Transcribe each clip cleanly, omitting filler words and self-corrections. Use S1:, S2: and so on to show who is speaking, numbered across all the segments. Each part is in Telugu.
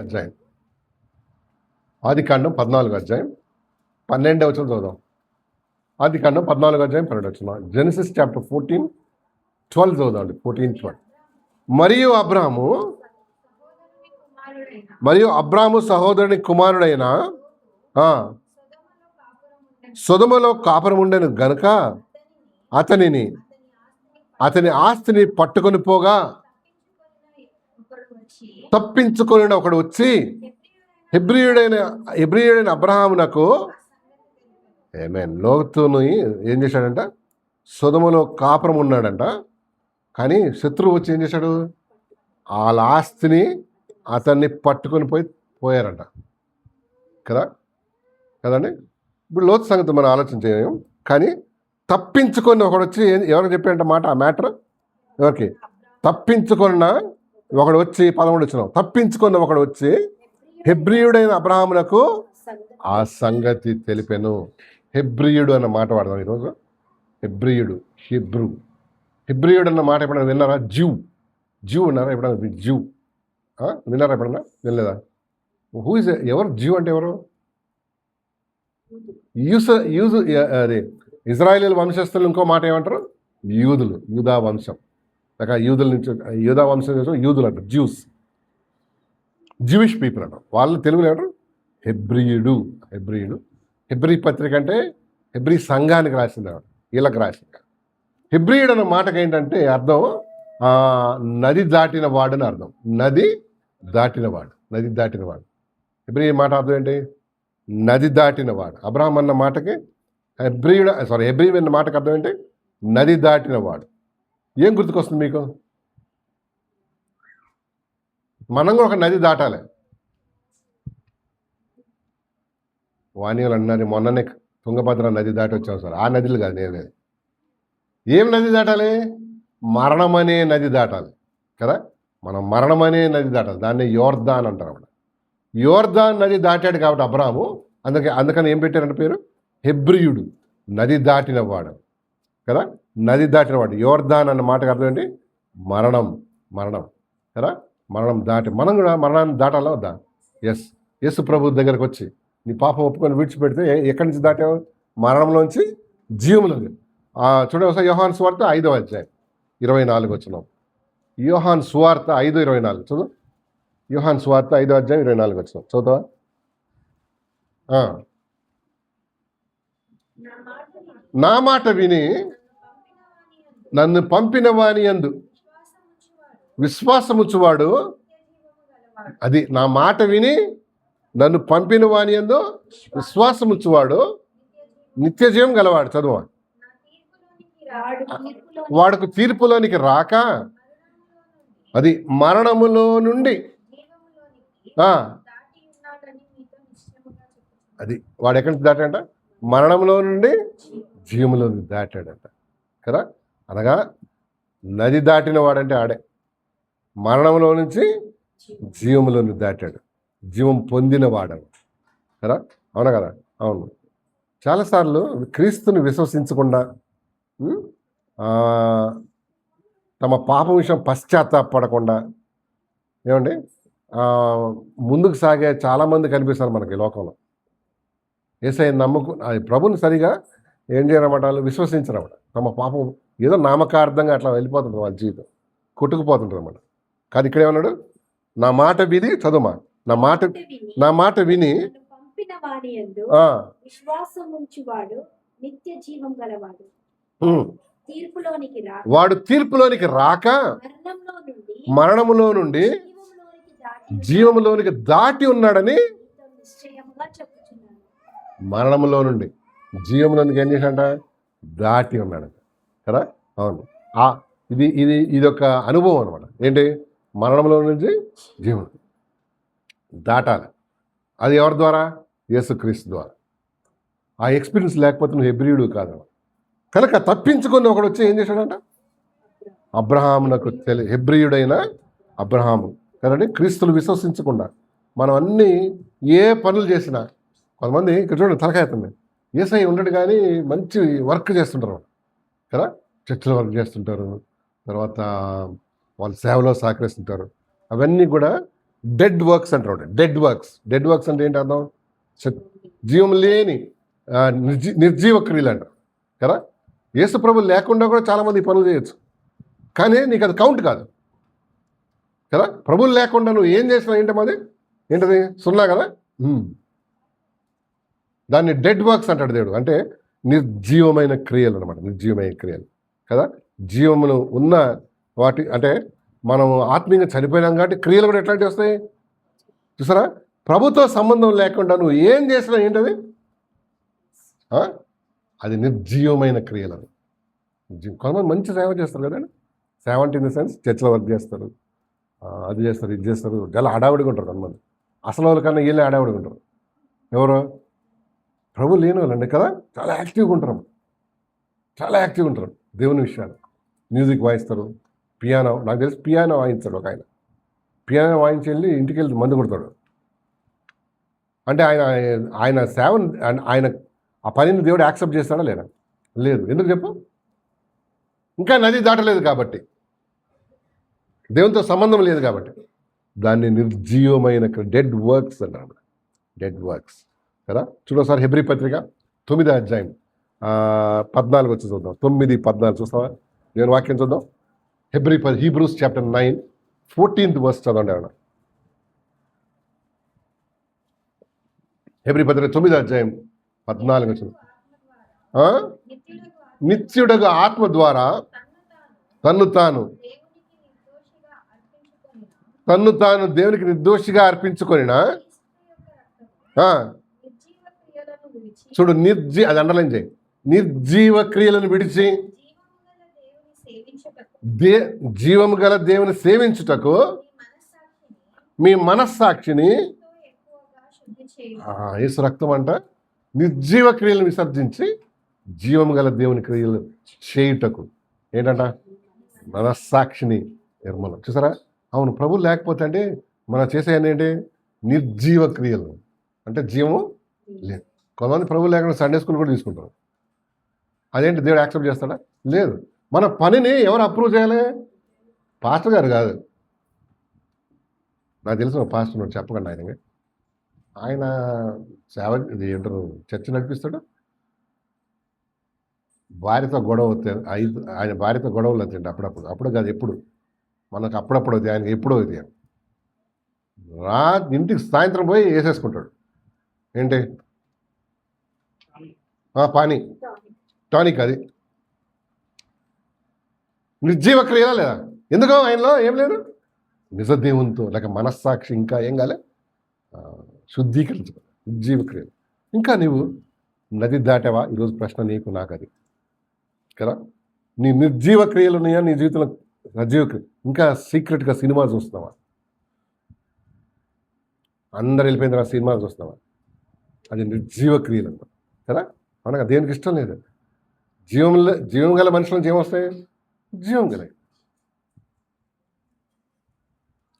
S1: అధ్యాయం ఆదికాండం 14 అధ్యాయం 12వ వచనం చదువుదాం. ఆదికాండం 14 అధ్యాయం 12వ వచనం. జెనసిస్ చాప్టర్ 14:12 చదువుదాం. 14:12. మరియు అబ్రాము సహోదరుని కుమారుడైన సొదొమలో కాపురం ఉండెను గనుక అతని ఆస్తిని పట్టుకొని పోగా తప్పించుకొని ఒకడు వచ్చి హెబ్రీయుడైన అబ్రహామునకు లోతుని ఏం చేశాడంట, సొదొమలో కాపురం ఉన్నాడంట. కానీ శత్రువు వచ్చి ఏం చేశాడు, వాళ్ళ ఆస్తిని అతన్ని పట్టుకొని పోయారంట కదండి. ఇప్పుడు లోతు సంగతి మనం ఆలోచించాం. కానీ తప్పించుకొని ఒకడు వచ్చి ఎవరికి చెప్పాడంట మాట, ఆ మ్యాటర్ ఎవరికి? తప్పించుకున్న ఒకడు వచ్చి 11 వచ్చిన తప్పించుకున్న ఒకడు వచ్చి హెబ్రీయుడైన అబ్రహామునకు ఆ సంగతి తెలిపెను. హెబ్రీయుడు అన్న మాట వాడదాం ఈరోజు. హెబ్రీయుడు అన్న మాట ఎప్పుడైనా విన్నారా? జ్యూ విన్నారా ఎప్పుడైనా? విన్నారా ఎప్పుడన్నా? వినలేదా? ఎవరు జ్యూ అంటే ఎవరు? అదే ఇజ్రాయేల్ వంశస్థులు. ఇంకో మాట ఏమంటారు? యూదా వంశం. లేక యూదా వంశం యూదులు అంటారు, జ్యూయిష్ పీపుల్ అంటారు. వాళ్ళు తెలుగులో ఏమంటారు? హెబ్రీయుడు. హెబ్రీ పత్రిక అంటే హెబ్రీ సంఘానికి రాసింది, వీళ్ళకి రాసింది. హెబ్రీయుడు అన్న మాటకి ఏంటంటే అర్థం నది దాటిన వాడు అని అర్థం. నది దాటినవాడు. హెబ్రీ మాట అర్థం ఏంటి? నది దాటినవాడు. అబ్రహాం అన్న మాటకి హెబ్రీ అన్న మాటకి అర్థం ఏంటి? నది దాటినవాడు. ఏం గుర్తుకొస్తుంది మీకు? మనం కూడా ఒక నది దాటాలి. వాణిలు అన్నారు మొన్ననే తుంగభద్ర నది దాటి వచ్చాం సార్. ఆ నదులు కాదు, నేను ఏం నది దాటాలి? మరణం అనే నది దాటాలి కదా. మనం మరణం అనే నది దాటాలి. దాన్ని యోర్దాన్ అంటారు అన్నమాట. యోర్దాన్ నది దాటాడు కాబట్టి అబ్రాహాము, అందుకని ఏం పెట్టారంటే పేరు హెబ్రీయుడు, నది దాటినవాడు కదా. నది దాటినవాడు. యోర్దాన్ అన్న మాటకు అర్థం ఏంటి? మరణం కదా. మరణం దాటి మనం కూడా మరణాన్ని దాటాలా వద్దా? యేసు ప్రభు దగ్గరకు వచ్చి నీ పాపం ఒప్పుకొని విడిచిపెడితే ఎక్కడి నుంచి దాటావు? మరణంలోంచి జీవంలోకి. చూడండి ఒకసారి యోహాను సువార్త 5వ అధ్యాయం 24 వచనం. యోహాను సువార్త 5:24 చదువు. యోహాను సువార్త 5వ అధ్యాయం 24 వచనం చదువుతావా? నా మాట విని నన్ను పంపిన వాని యందు విశ్వాసముచ్చువాడు, అది నా మాట విని నన్ను పంపిన వాని యందు విశ్వాసముచ్చువాడు నిత్య జీవం గలవాడు. చదువు. వాడుకు తీర్పులోనికి రాక, అది మరణములో నుండి, అది వాడు ఎక్కడి నుంచి దాటాడంట? మరణంలో నుండి జీవంలో దాటాడంట కదా. అనగా నది దాటిన వాడంటే ఆడే. మరణంలో నుంచి జీవంలో దాటాడు, జీవం పొందిన వాడను కదా. అవునా కదా? అవును. చాలాసార్లు క్రీస్తుని విశ్వసించకుండా తమ పాపం విషయం పశ్చాత్తాపడకుండా ఏమండి ముందుకు సాగే చాలామంది కనిపిస్తారు మనకి లోకంలో. యేసయ్యను ప్రభుని సరిగా ఏం చేయరన్నమాట, వాళ్ళు విశ్వసించరన్నమాట. తమ పాపం ఏదో నామకార్థంగా అట్లా వెళ్ళిపోతుంటారు, వాళ్ళ జీవితం కొట్టుకుపోతుంటారు అన్నమాట. కానీ ఇక్కడ ఏమన్నాడు? నా మాట విని చదువుమా, నా మాట విని వాడు తీర్పులోనికి రాక మరణములో నుండి జీవములోనికి దాటి ఉన్నాడని. మరణములో నుండి జీవంలోనికి ఏం చేశాడంట? దాటి ఉన్నాడు కదా. అవును. ఇది ఒక అనుభవం అనమాట. ఏంటి? మరణంలో నుంచి జీవం దాటాలి. అది ఎవరి ద్వారా? యేసుక్రీస్తు ద్వారా. ఆ ఎక్స్పీరియన్స్ లేకపోతే నువ్వు హెబ్రీయుడు కాదు. కనుక తప్పించుకొని ఒకడు వచ్చి ఏం చేశాడంట? అబ్రహామునకు హెబ్రీయుడైన అబ్రహాము కదండి. క్రీస్తులు విశ్వసించకుండా మనం అన్నీ ఏ పనులు చేసినా, కొంతమంది ఇక్కడ చూడండి తలకాయతుంది, యేసయ్య ఉండడు కానీ మంచి వర్క్ చేస్తుంటారు కదా. చర్చిలో వర్క్ చేస్తుంటారు, తర్వాత వాళ్ళ సేవలో సహకరిస్తుంటారు. అవన్నీ కూడా డెడ్ వర్క్స్ అంటారు. డెడ్ వర్క్స్ అంటే ఏంటి అర్థం? జీవం లేని నిర్జీవ క్రియలు అంటారు కదా. యేసు ప్రభు లేకుండా కూడా చాలామంది ఈ పనులు చేయొచ్చు, కానీ నీకు అది కౌంట్ కాదు కదా. ప్రభులు లేకుండా నువ్వు ఏం చేసినా ఏంటది? ఏంటది? సున్నా కదా. దాన్ని డెడ్ వర్క్స్ అంటాడు దేవుడు. అంటే నిర్జీవమైన క్రియలు అనమాట, నిర్జీవమైన క్రియలు కదా. జీవమును ఉన్న వాటి అంటే మనం ఆత్మీయంగా చనిపోయినాం కాబట్టి క్రియలు కూడా ఎట్లాంటివి వస్తాయి చూసారా. ప్రభుతో సంబంధం లేకుండా నువ్వు ఏం చేసినా ఏంటది? అది నిర్జీవమైన క్రియలు. అది కొంతమంది మంచి సేవ చేస్తారు కదండి. సేవ అంటే ఇన్ ద సెన్స్ చర్చిలో వర్క్ చేస్తారు, అది చేస్తారు, ఇది చేస్తారు, చాలా హడావిడిగా ఉంటారు కొంతమంది. అసలు వాళ్ళకన్నా వీళ్ళే హడావిడిగా ఉంటారు. ఎవరు? ప్రభు లేని వాళ్ళండి కదా. చాలా యాక్టివ్గా ఉంటారు, చాలా యాక్టివ్గా ఉంటారు దేవుని విషయాలు. మ్యూజిక్ వాయిస్తారు, పియానో, నాకు తెలిసి పియానో వాయించాడు ఒక ఆయన. పియానో వాయించి వెళ్ళి ఇంటికి వెళ్ళి మందు కొడతాడు. అంటే ఆయన సేవను, ఆయన ఆ పనిని దేవుడు యాక్సెప్ట్ చేస్తాడా లేదా? లేదు. ఎందుకు చెప్పు? ఇంకా నది దాటలేదు కాబట్టి, దేవునితో సంబంధం లేదు కాబట్టి. దాన్ని నిర్జీవమైన డెడ్ వర్క్స్ అన్నారు. డెడ్ వర్క్స్ కదా. చూడసారి హెబ్రీ పత్రిక 9వ అధ్యాయం 14 వచ్చి చూద్దాం. 9:14 చూస్తావా? నేను వాక్యం చూద్దాం. హీబ్రూస్ చాప్టర్ 9 14th వర్స్ చదవండి. అన్న హెబ్రీ పత్రిక 9వ అధ్యాయం 14 వచ్చింది. నిత్యుడగు ఆత్మ ద్వారా తన్ను తాను దేవునికి నిర్దోషిగా అర్పించుకొనినా, చూడు, అది అండర్లైన్ చేయి. నిర్జీవ క్రియలను విడిచి జీవము గల దేవుని సేవించుటకు మీ మనస్సాక్షిని, యేసు రక్తం అంట, నిర్జీవ క్రియలను విసర్జించి జీవము గల దేవుని క్రియలు చేయుటకు ఏంటంట? మనస్సాక్షిని నిర్మలం. చూసారా? అవును, ప్రభు లేకపోతే అంటే మనం చేసేయని ఏంటి? నిర్జీవ క్రియలు అంటే జీవము లేదు. కొంతమంది ప్రభు లేకుండా సండే స్కూల్ కూడా తీసుకుంటారు. అదేంటి దేవుడు యాక్సెప్ట్ చేస్తాడా? లేదు. మన పనిని ఎవరు అప్రూవ్ చేయాలి? పాస్టర్ గారు కాదు. నాకు తెలిసిన పాస్టర్ ఉన్నాడు, చెప్పకండి ఆయన సేవ ఇది ఏంటారు, చర్చ నడిపిస్తాడు. భార్యతో గొడవ అవుతాయి, ఆయన భార్యతో గొడవలు అవుతాయండి అప్పుడు కాదు, ఎప్పుడు. మనకు అప్పుడప్పుడు అవుతాయి, ఆయనకి ఎప్పుడో అవుతాయి. ఇంటికి సాయంత్రం పోయి వేసేసుకుంటాడు. ఏంటి? పానీ టానిక్. అది నిర్జీవ క్రియలా లేదా? ఎందుకో ఆయనలో ఏం లేదు. నిజదేవునితో లేక మనస్సాక్షి ఇంకా ఏం కాలే శుద్ధీకరించు నిర్జీవ క్రియలు. ఇంకా నీవు నది దాటావా? ఈరోజు ప్రశ్న నీకు నాకు అది కదా. నీ నిర్జీవ క్రియలు ఉన్నాయా నీ జీవితంలో? సజీవ క్రియ. ఇంకా సీక్రెట్గా సినిమా చూస్తున్నావా? అందరు వెళ్ళిపోయిన తర్వాత సినిమా చూస్తున్నావా? అది నిర్జీవ క్రియలు అన్నమాట కదా. మనకు దేనికి ఇష్టం లేదు. జీవం గల మనుషుల నుంచి ఏమొస్తాయి? జీవం గల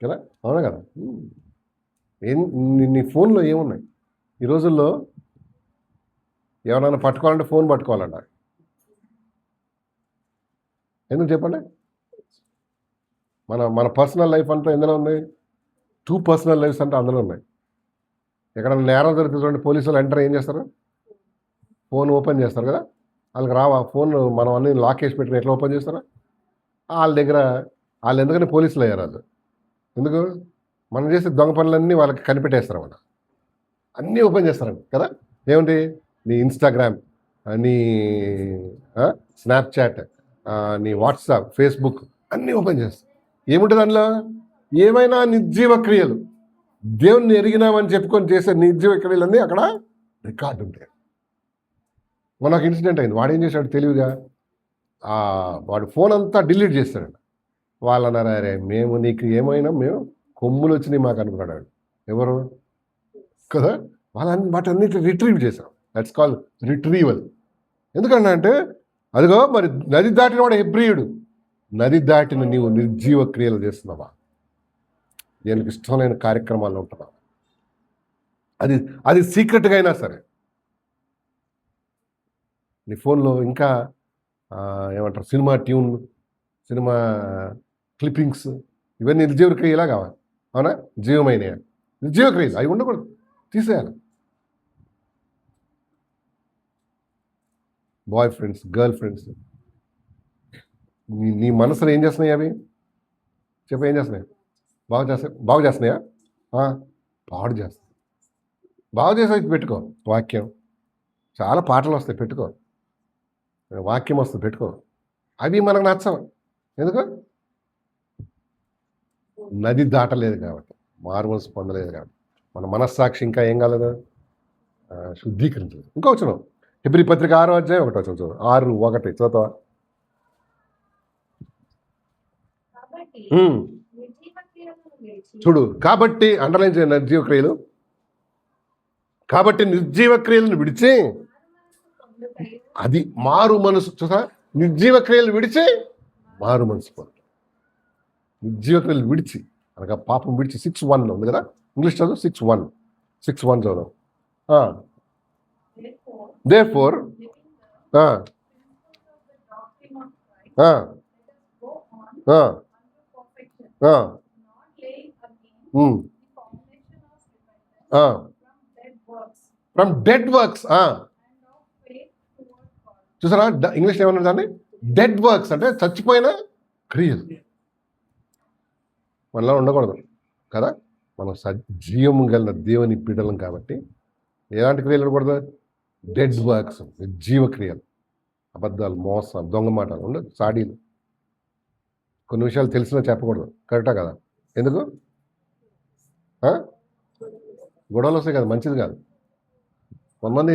S1: కదా. అవునా కదా. నీ ఫోన్లో ఏమున్నాయి? ఈ రోజుల్లో ఎవరైనా పట్టుకోవాలంటే ఫోన్ పట్టుకోవాలంట. ఎందుకు చెప్పండి? మన పర్సనల్ లైఫ్ అంతా ఎందులో ఉంది? 2 పర్సనల్ లైఫ్స్ అంటే అందులో ఉన్నాయి. ఎక్కడైనా నేరం జరుగుతుంది, పోలీసులు ఎంటర్ ఏం చేస్తారు? ఫోన్ ఓపెన్ చేస్తారు కదా. వాళ్ళకి రావా ఫోన్? మనం అన్ని లాక్ వేసి పెట్టిన ఎట్లా ఓపెన్ చేస్తారా? వాళ్ళ దగ్గర వాళ్ళు ఎందుకని పోలీసులు అయ్యారు. వాళ్ళు ఎందుకు? మనం చేసే దొంగ పనులన్నీ వాళ్ళకి కనిపెట్టేస్తారు. వాళ్ళు అన్నీ ఓపెన్ చేస్తారండి కదా. ఏమిటి? నీ ఇన్స్టాగ్రామ్, నీ స్నాప్చాట్, నీ వాట్సాప్, ఫేస్బుక్ అన్నీ ఓపెన్ చేస్తారు. ఏముంటుంది అందులో? ఏమైనా నిర్జీవ క్రియలు, దేవుణ్ణి ఎరిగినామని చెప్పుకొని చేసే నిర్జీవ క్రియలన్నీ అక్కడ రికార్డు ఉంటాయి. మనకు ఇన్సిడెంట్ అయింది. వాడు ఏం చేశాడు తెలివిగా? వాడు ఫోన్ అంతా డిలీట్ చేస్తాడు. వాళ్ళు అన్నారు, అరే మేము నీకు ఏమైనా మేము కొమ్ములు వచ్చినాయి మాకు అనుకున్నాడు. ఎవరు కదా? వాటన్నిటి రిట్రీవ్ చేశాం. That's call retrieval. ఎందుకన్నా అంటే అదిగో మరి నది దాటిన వాడు హెబ్రీయుడు. నది దాటిన నీవు నిర్జీవ క్రియలు చేస్తున్నావా? దేనికి ఇష్టమైన కార్యక్రమాల్లో ఉంటున్నావా? అది సీక్రెట్గా అయినా సరే నీ ఫోన్లో ఇంకా ఏమంటారు సినిమా ట్యూన్, సినిమా క్లిప్పింగ్స్, ఇవన్నీ నిర్జీవ క్రియలా కావాలి. అవునా? జీవమైనయా? నిర్జీవక్రియలు అవి ఉండకూడదు, తీసేయాలి. బాయ్ ఫ్రెండ్స్, గర్ల్ ఫ్రెండ్స్, నీ మనసులో ఏం చేస్తున్నాయి అవి? చెప్పు, ఏం చేస్తున్నాయి? బాగు చేస్తున్నాయా? పాడు చేస్తాయి. బాగు చేసే పెట్టుకో వాక్యం. చాలా పాటలు వస్తాయి, పెట్టుకో. వాక్యం వస్తుంది, పెట్టుకో. అవి మనకు నచ్చవు. ఎందుకు? నది దాటలేదు కాబట్టి, మారుమనసు పొందలేదు కాబట్టి. మన మనస్సాక్షి ఇంకా ఏం కాలేదు, శుద్ధీకరించలేదు. ఇంకా వచ్చిన హెబ్రీ పత్రిక 6వ అధ్యాయం 1వ వచనం చూడు. 6:1 చదువుతావా? చూడు, కాబట్టి అండర్లైన్ చేయండి, నిర్జీవ క్రియలు. కాబట్టి నిర్జీవ క్రియలను విడిచి, అది మారు మనసు. చూసా, నిర్జీవ క్రియలు విడిచి మారు మనసు పొందు. నిర్జీవ క్రియలు విడిచి అనగా పాపం విడిచి. 6:1 ఉంది కదా, ఇంగ్లీష్ చదువు. 6:1 చదువు. Therefore, from dead works. చూసారా, ఇంగ్లీష్ ఏమన్నా దాన్ని? డెడ్ వర్క్స్ అంటే చచ్చిపోయిన క్రియలు మనలో ఉండకూడదు కదా. మనం సజీవము కలిగిన దేవుని పీడలం కాబట్టి ఎలాంటి క్రియలు ఉండకూడదు? డెడ్ వర్క్స్, నిర్జీవ క్రియలు. అబద్ధాలు, మోసాలు, దొంగ మాటలు ఉండదు, సాడీలు. కొన్ని విషయాలు తెలిసినా చెప్పకూడదు, కరెక్టా కదా? ఎందుకు? గొడవలు వస్తాయి కదా, మంచిది కాదు. కొంతమంది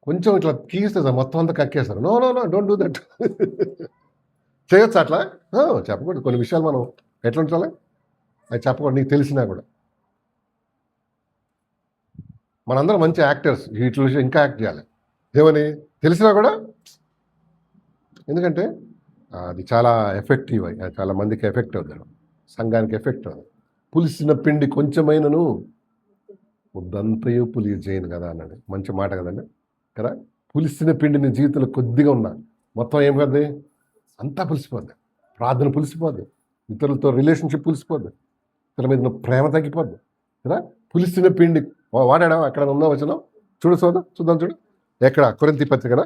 S1: కొంచెం ఇట్లా కీస్తే మొత్తం అంతా కక్కేస్తారు. No no no, don't do that. చేయొచ్చు అట్లా? చెప్పకూడదు. కొన్ని విషయాలు మనం ఎట్లా ఉంచాలి, అది చెప్పకూడదు, నీకు తెలిసినా కూడా. మనందరం మంచి యాక్టర్స్, వీటి విషయం ఇంకా యాక్ట్ చేయాలి. ఏమని తెలిసినా కూడా, ఎందుకంటే అది చాలా ఎఫెక్టివ్ అయ్యి, చాలా మందికి ఎఫెక్ట్ అవుతుంది, సంఘానికి ఎఫెక్ట్ అవుతుంది. పులిసిన పిండి కొంచెమైనను ముద్దంతయు పులి చేయను కదా అన్నాడు. మంచి మాట కదండి కదా. పులిసిన పిండి నీ జీవితంలో కొద్దిగా ఉన్నా మొత్తం ఏం కద్ది, అంతా పులిసిపోద్ది. ప్రార్థన పులిసిపోద్ది, ఇతరులతో రిలేషన్షిప్ పులిసిపోద్ది, ఇతరుల మీద ప్రేమ తగ్గిపోద్ది కదా. పులిసిన పిండి వాడాడా? అక్కడ ఉందా వచనం? చూడు చూద్దాం చూడు. ఎక్కడ? కొరింథీ పత్రికనా?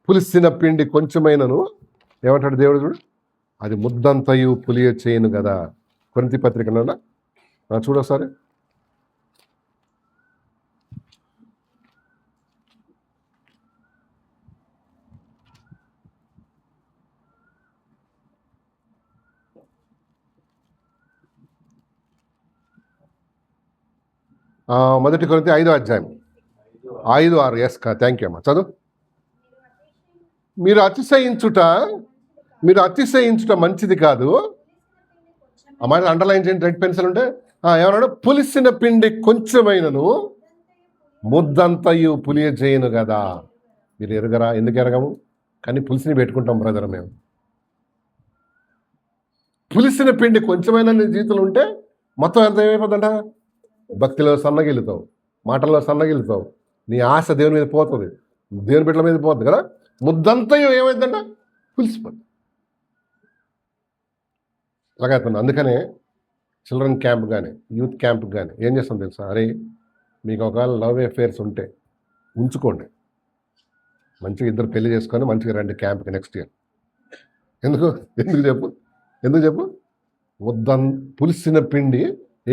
S1: పులిసిన పిండి కొంచెమైనను ఏమంటాడు దేవుడు? చూడు, అది ముద్దంతయు పులియ చేయను కదా. కొరింథీ పత్రికనా? చూడొకసారి. మొదటి కొరింథీ 5వ అధ్యాయం 5:6. ఎస్, థ్యాంక్ యూ అమ్మా. చదువు. మీరు అతిశయించుట మంచిది కాదు. ఆ మాట అండర్లైన్ చేయండి, రెడ్ పెన్సిల్ ఉంటే. ఏమన్నాడు? పులిసిన పిండి కొంచెమైనను ముద్దంతయు పులియ చేయను కదా. మీరు ఎరగరా? ఎందుకు ఎరగము? కానీ పులిసిని పెట్టుకుంటాం బ్రదర్ మేము. పులిసిన పిండి కొంచెమైనా నీ జీవితంలో ఉంటే మొత్తం ఎంత ఏమైపోతుందంట? భక్తిలో సన్నగిలుతావు, మాటల్లో సన్నగిలుతావు, నీ ఆశ దేవుని మీద పోతుంది, దేవుని బిడ్డల మీద పోతుంది కదా. ముద్దంతయు ఏమైందంట? పులిసిపోతుంది. అలాగైతుంది. అందుకనే చిల్డ్రన్ క్యాంప్ కానీ, యూత్ క్యాంప్ కానీ ఏం చేస్తాం తెలుసా? అరే, మీకు ఒకవేళ లవ్ అఫేర్స్ ఉంటే ఉంచుకోండి, మంచిగా ఇద్దరు పెళ్లి చేసుకొని మంచిగా రండి క్యాంప్కి నెక్స్ట్ ఇయర్. ఎందుకు చెప్పు? పులిసిన పిండి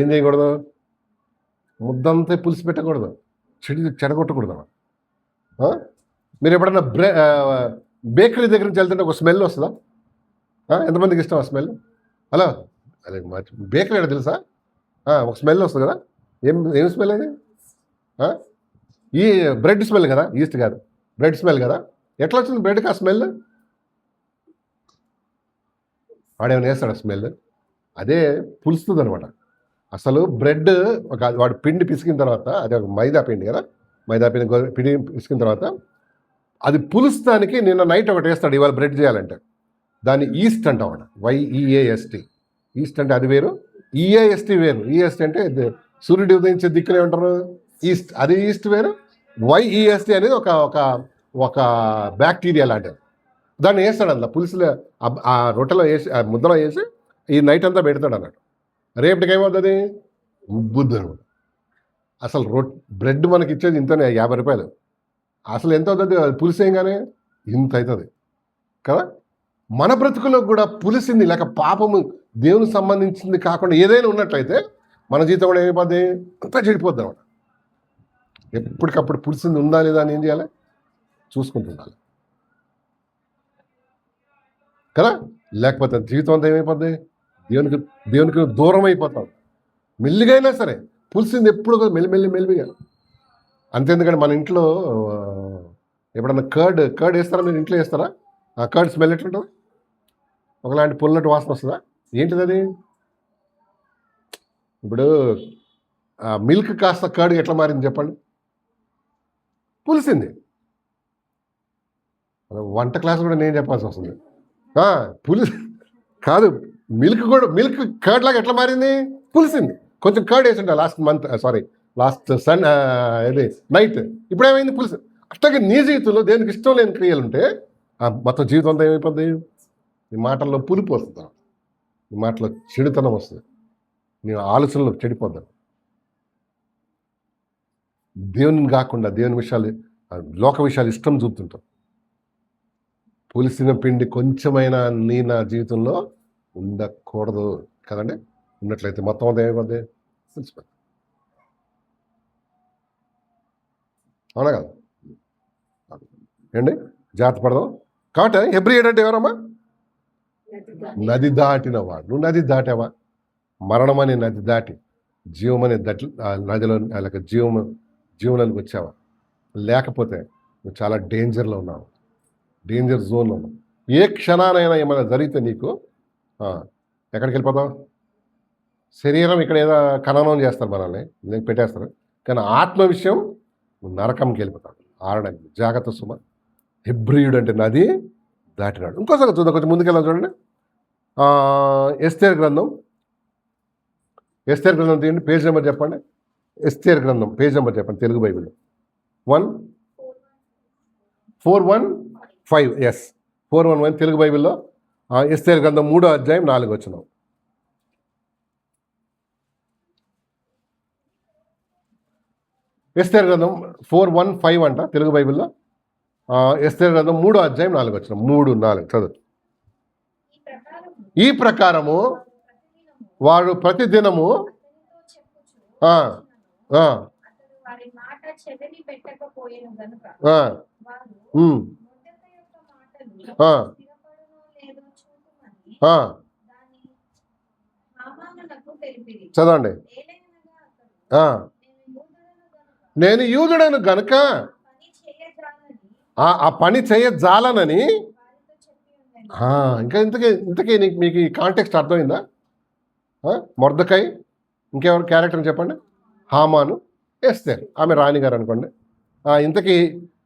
S1: ఏం చేయకూడదు? ముద్దంతా పులిసి పెట్టకూడదు, చెడగొట్టకూడదు. మీరు ఎప్పుడన్నా బేకరీ దగ్గర నుంచి వెళ్తుంటే ఒక స్మెల్ వస్తుందా? ఎంతమందికి ఇష్టం ఆ స్మెల్? హలో, అదే బేకరీ అంటే తెలుసా? ఒక స్మెల్ వస్తుంది కదా. ఏం స్మెల్ అది? ఈ బ్రెడ్ స్మెల్ కదా, ఈస్ట్ కాదు, బ్రెడ్ స్మెల్ కదా. ఎట్లా వచ్చింది బ్రెడ్కి ఆ స్మెల్? వాడేమైనా వేస్తాడు స్మెల్? అదే పులుస్తుంది అనమాట. అసలు బ్రెడ్ వాడు పిండి పిసికిన తర్వాత, అది ఒక మైదా పిండి కదా, మైదా పిండి పిసికిన తర్వాత అది పులుస్తానికి నిన్న నైట్ ఒకటి వేస్తాడు, ఇవాళ బ్రెడ్ చేయాలంటే. దాన్ని ఈస్ట్ అంటాం అన్నమాట, YEAST. ఈస్ట్ అంటే అది వేరు, EAST వేరు. EAST అంటే సూర్యుడు ఉదయించే దిక్కునే ఉంటారు, ఈస్ట్. అది ఈస్ట్ వేరు. YEST అనేది ఒక బ్యాక్టీరియా లాంటిది. దాన్ని వేస్తాడు అందులో పులుసులో, ఆ రొట్టెలో వేసి, ఆ ముద్దలో వేసి ఈ నైట్ అంతా పెడతాడు అన్నట్టు. రేపటికి ఏమవుతుంది? ఉబ్బుద్ది అనమాట. అసలు బ్రెడ్ మనకి ఇచ్చేది ఇంతనే 50 రూపాయలు. అసలు ఎంత అవుతుంది అది పులిసేయంగానే? ఇంత అవుతుంది కదా. మన బ్రతుకులో కూడా పులిసింది లేక పాపము దేవునికి సంబంధించింది కాకుండా ఏదైనా ఉన్నట్లయితే మన జీవితం కూడా ఏమైపోద్ది? అంతా చెడిపోద్ది అనమాట. ఎప్పటికప్పుడు పులిసింది ఉందా లేదా అని ఏం చేయాలి? చూసుకుంటుండాలి కదా. లేకపోతే జీవితం అంతా ఏమైపోద్ది? దేవునికి దూరం అయిపోతాం. మెల్లిగైనా సరే పులిసింది ఎప్పుడు మెల్లిగా. అంతేందుకంటే మన ఇంట్లో ఎప్పుడన్నా కర్డ్ వేస్తారా? మీరు ఇంట్లో వేస్తారా? ఆ కర్డ్ స్మెల్ ఎట్లుంటుంది? ఒకలాంటి పుల్లటి వాసన వస్తుందా? ఏంటిది అది? ఇప్పుడు మిల్క్ కాస్త కర్డ్ ఎట్లా మారింది చెప్పండి? పులిసింది. వంట క్లాస్ కూడా నేను చెప్పాల్సి వస్తుంది. పులిసి కాదు, మిల్క్ కర్డ్ లాగా ఎట్లా మారింది? పులిసింది. కొంచెం కర్డ్ వేసి ఉండే లాస్ట్ ఇది నైట్. ఇప్పుడేమైంది? పులిసి. అట్లాగే నీ జీవితంలో దేనికి ఇష్టం లేని క్రియలు ఉంటే మొత్తం జీవితం అంతా ఏమైపోద్ది? నీ మాటల్లో పులిపు వస్తుంది, నీ మాటలో చెడుతనం వస్తుంది, నీ ఆలోచనలు చెడిపోద్దాం. దేవుని కాకుండా దేవుని విషయాలు, లోక విషయాలు ఇష్టం చూపుతుంటాం. పులిసిన పిండి కొంచెమైనా నా జీవితంలో ఉండకూడదు కదండి. ఉన్నట్లయితే మొత్తం అంతా ఏమైపోద్ది? పులిసిపోద్ది. అవునా కదా ఏండి? జాగ్రత్త పడదాం. కాబట్టి హెబ్రీ అంటే ఎవరమ్మా? నది దాటినవాడు. నువ్వు నది దాటావా? మరణం అనే నది దాటి జీవం అనే నదిలో అలాగే జీవనానికి వచ్చావా? లేకపోతే నువ్వు చాలా డేంజర్లో ఉన్నావు, డేంజర్ జోన్లో ఉన్నావు. ఏ క్షణానైనా ఏమైనా జరిగితే నీకు ఎక్కడికి వెళ్ళిపోతావు? శరీరం ఇక్కడ ఏదో ఖననం చేస్తారు, మనల్ని పెట్టేస్తారు. కానీ ఆత్మ విషయం నువ్వు నరకంకి వెళ్ళిపోతావు. ఆరడానికి జాగ్రత్త సుమ. హెబ్రీయుడు అంటే నది దాటినాడు. ఇంకోసారి చూద్దాం, కొంచెం ముందుకెళ్ళాం చూడండి. ఎస్తేర్ గ్రంథం తీయండి, పేజ్ నెంబర్ చెప్పండి. ఎస్తేర్ గ్రంథం పేజ్ నెంబర్ చెప్పండి తెలుగు బైబిల్లో. 1415. ఎస్, 411 తెలుగు బైబిల్లో. ఎస్తేర్ గ్రంథం 3వ అధ్యాయం 4వ వచనం. ఎస్తేర్ గ్రంథం 415 అంట తెలుగు బైబిల్లో. ఎస్తేర్ గ్రంథం 3వ అధ్యాయం 4వ వచనం. 3-4 చదువు. ఈ ప్రకారము వాడు ప్రతిదినము చదవండి. నేను యూదుడను గనుక ఆ పని చేయజాలనని. ఇంకా ఇంతకీ మీకు ఈ కాంటెక్స్ట్ అర్థమైందా? మొర్దెకై, ఇంకెవరు క్యారెక్టర్ చెప్పండి? హామాను, ఎస్తేర్, ఆమె రాణిగారు అనుకోండి. ఇంతకీ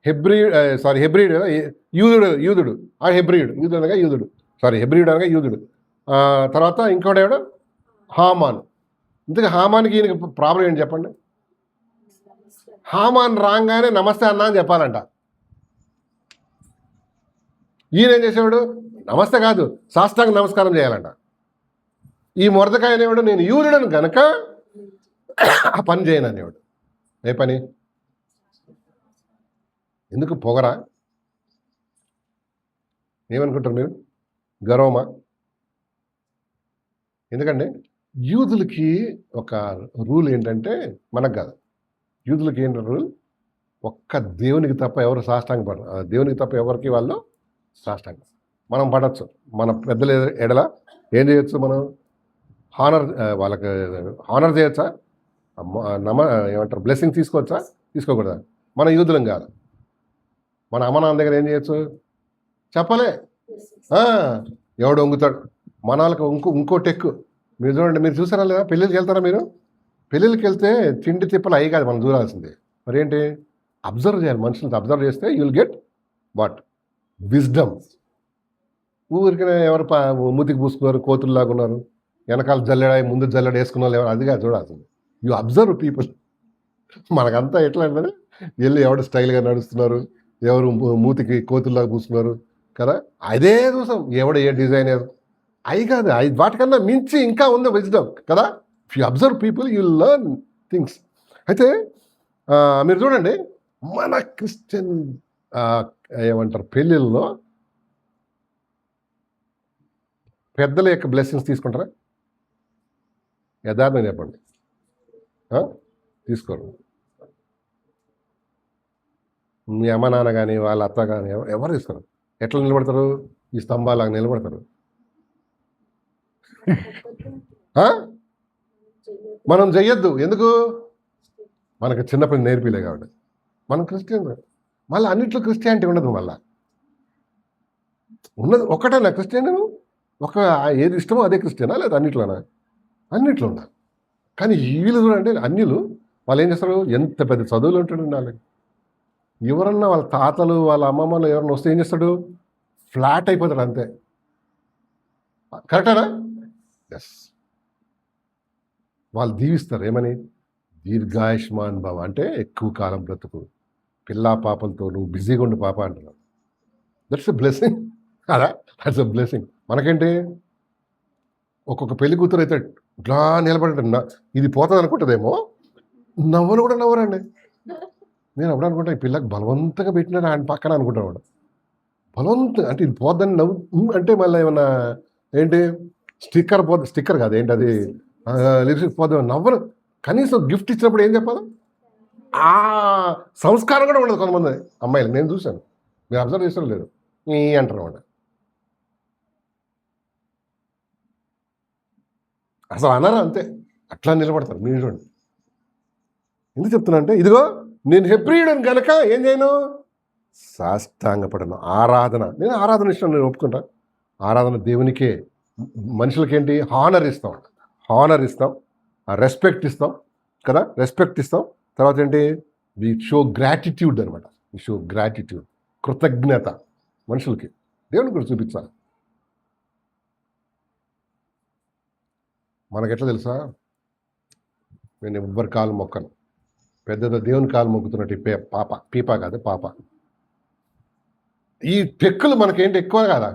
S1: హెబ్రీయుడు కదా, యూదుడు హెబ్రీయుడు అనగా యూదుడు. తర్వాత ఇంకోడేవాడు హామాను. ఇంతకీ హామానికి ఈయనకి ప్రాబ్లం ఏంటి చెప్పండి? హామాన్ రాగానే నమస్తే అన్నా అని చెప్పాలంట. ఈయన ఏం చేసేవాడు? నమస్తే కాదు, సాష్టాంగ నమస్కారం చేయాలంట. ఈ మొర్దెకై అనేవాడు నేను యూదుడను గనక ఆ పని చేయను అనేవాడు. ఏ పని? ఎందుకు పొగరా? ఏమనుకుంటారు మీరు? గర్వమా? ఎందుకండి యూదులకి ఒక రూల్ ఏంటంటే, మనకు కాదు, యూదులకి ఏంటి రూల్? ఒక్క దేవునికి తప్ప ఎవరు సాష్టాంగ పడరు. దేవునికి తప్ప ఎవరికి వాళ్ళు సాష్టాంగం. మనం పడవచ్చు, మన పెద్దల ఎడల ఏం చేయొచ్చు? మనం వాళ్ళకి హానర్ చేయొచ్చా? ఏమంటారు, బ్లెస్సింగ్ తీసుకోవచ్చా? తీసుకోకూడదా? మన యూదులం కాదు. మన అమ్మ నాన్న దగ్గర ఏం చేయొచ్చు? చెప్పలే. ఎవడు వంగుతాడు? మన వాళ్ళకి ఇంకో టెక్కు. మీరు చూడండి, మీరు చూసారా లేదా? పెళ్ళిళ్ళకి వెళ్తారా మీరు? పెళ్ళిళ్ళకి వెళ్తే తిండి తిప్పలు అయ్యి కాదు మనం చూడాల్సిందే. మరి ఏంటి? అబ్జర్వ్ చేయాలి. మనుషులతో అబ్జర్వ్ చేస్తే you will get what? Wisdom. ఊరికనే ఎవరు మూతికి పూసుకున్నారు, కోతుల్లాగా ఉన్నారు, వెనకాల జల్లెడ ముందు జల్లెడ వేసుకున్న వాళ్ళు ఎవరు? అదిగా చూడాల్సింది. You observe people. మనకంతా ఎట్లా అంటే వెళ్ళి ఎవడు స్టైల్గా నడుస్తున్నారు, ఎవరు మూతికి కోతుల్లాగా పూసుకున్నారు కదా, అదే చూసాం. ఎవడు ఏ డిజైనర్ అవి కాదు, అవి వాటికన్నా మించి ఇంకా ఉంది విజ్డమ్ కదా. If you observe people you learn things. అయితే మీరు చూడండి, మన క్రిస్టియన్ ఏమంటారు పెళ్ళిళ్ళలో పెద్దల యొక్క బ్లెస్సింగ్స్ తీసుకుంటారా? యథార్థం చెప్పండి. తీసుకోరు. మీ అమ్మ నాన్న కానీ వాళ్ళ అత్త కానీ ఎవరు తీసుకోరు. ఎట్లా నిలబడతారు? ఈ స్తంభాలాగా నిలబడతారు. మనం చెయ్యొద్దు. ఎందుకు? మనకు చిన్నప్పుడు నేర్పిలే కాబట్టి. మనం క్రిస్టియన్. మళ్ళీ అన్నిట్లో క్రిస్టియానిటీ ఉండదు. మళ్ళీ ఉన్నది ఒక్కటేనా క్రిస్టియన్? ఒక ఏది ఇష్టమో అదే క్రిస్టియనా లేదా అన్నిట్లోనా? అన్నిట్లో ఉన్నా. కానీ వీళ్ళు చూడండి, అన్యులు వాళ్ళు ఏం చేస్తారు? ఎంత పెద్ద చదువులు ఉంటాడు ఉండాలి. ఎవరన్నా వాళ్ళ తాతలు వాళ్ళ అమ్మమ్మలు ఎవరన్నా వస్తే ఏం చేస్తాడు? ఫ్లాట్ అయిపోతాడు అంతే. కరెక్టేనా? ఎస్. వాళ్ళు దీవిస్తారు ఏమని? దీర్ఘాయుష్మాన్ భవ, అంటే ఎక్కువ కాలం బ్రతుకు, పిల్లా పాపలతో నువ్వు బిజీగా ఉండు పాప అంటున్నారు. దట్స్ ఎ బ్లెస్సింగ్ అదా? That's a blessing. మనకేంటి, ఒక్కొక్క పెళ్లి కూతురు అయితే ఇట్లా నిలబడి ఇది పోతుంది అనుకుంటుందేమో, నవ్వను కూడా నవ్వరండి. నేను అప్పుడు అనుకుంటా ఈ పిల్లకి బలవంతంగా పెట్టినాడు ఆయన పక్కన అనుకుంటాను. బలవంతంగా అంటే ఇది పోద్దని నవ్వు అంటే మళ్ళీ ఏమన్నా ఏంటి స్టిక్కర్ కాదు ఏంటి అది లిప్స్టిక్ పోద్దాం నవ్వరు. కనీసం గిఫ్ట్ ఇచ్చినప్పుడు ఏం చెప్పాలి? ఆ సంస్కారం కూడా ఉండదు కొంతమంది అమ్మాయిలు. నేను చూశాను, మీరు అబ్జర్వ్ చేసిన లేదు, ఈ అంటారు అన్నమాట. అసలు అనరు, అంతే అట్లా నిలబడతారు. మీరు చూడండి. ఎందుకు చెప్తున్నా అంటే, ఇదిగో నేను హెబ్రీయుడని కనుక ఏం చేయను? సాష్టాంగపడను. ఆరాధన, నేను ఆరాధన ఇష్టం, నేను ఒప్పుకుంటా. ఆరాధన దేవునికే. మనుషులకేంటి? హానర్ ఇస్తాం, రెస్పెక్ట్ ఇస్తాం కదా, రెస్పెక్ట్ ఇస్తాం. తర్వాత ఏంటి? వి షో గ్రాటిట్యూడ్ అనమాట. వి షో గ్రాటిట్యూడ్, కృతజ్ఞత మనుషులకి, దేవుని కూడా చూపించాలి. మనకెట్లా తెలుసా? నేను ఎవ్వరి కాలు మొక్కను, పెద్దదో దేవుని కాలు మొక్కుతున్నట్టు పీపా కాదు పాప. ఈ టెక్కులు మనకేంటి ఎక్కువ కాదా?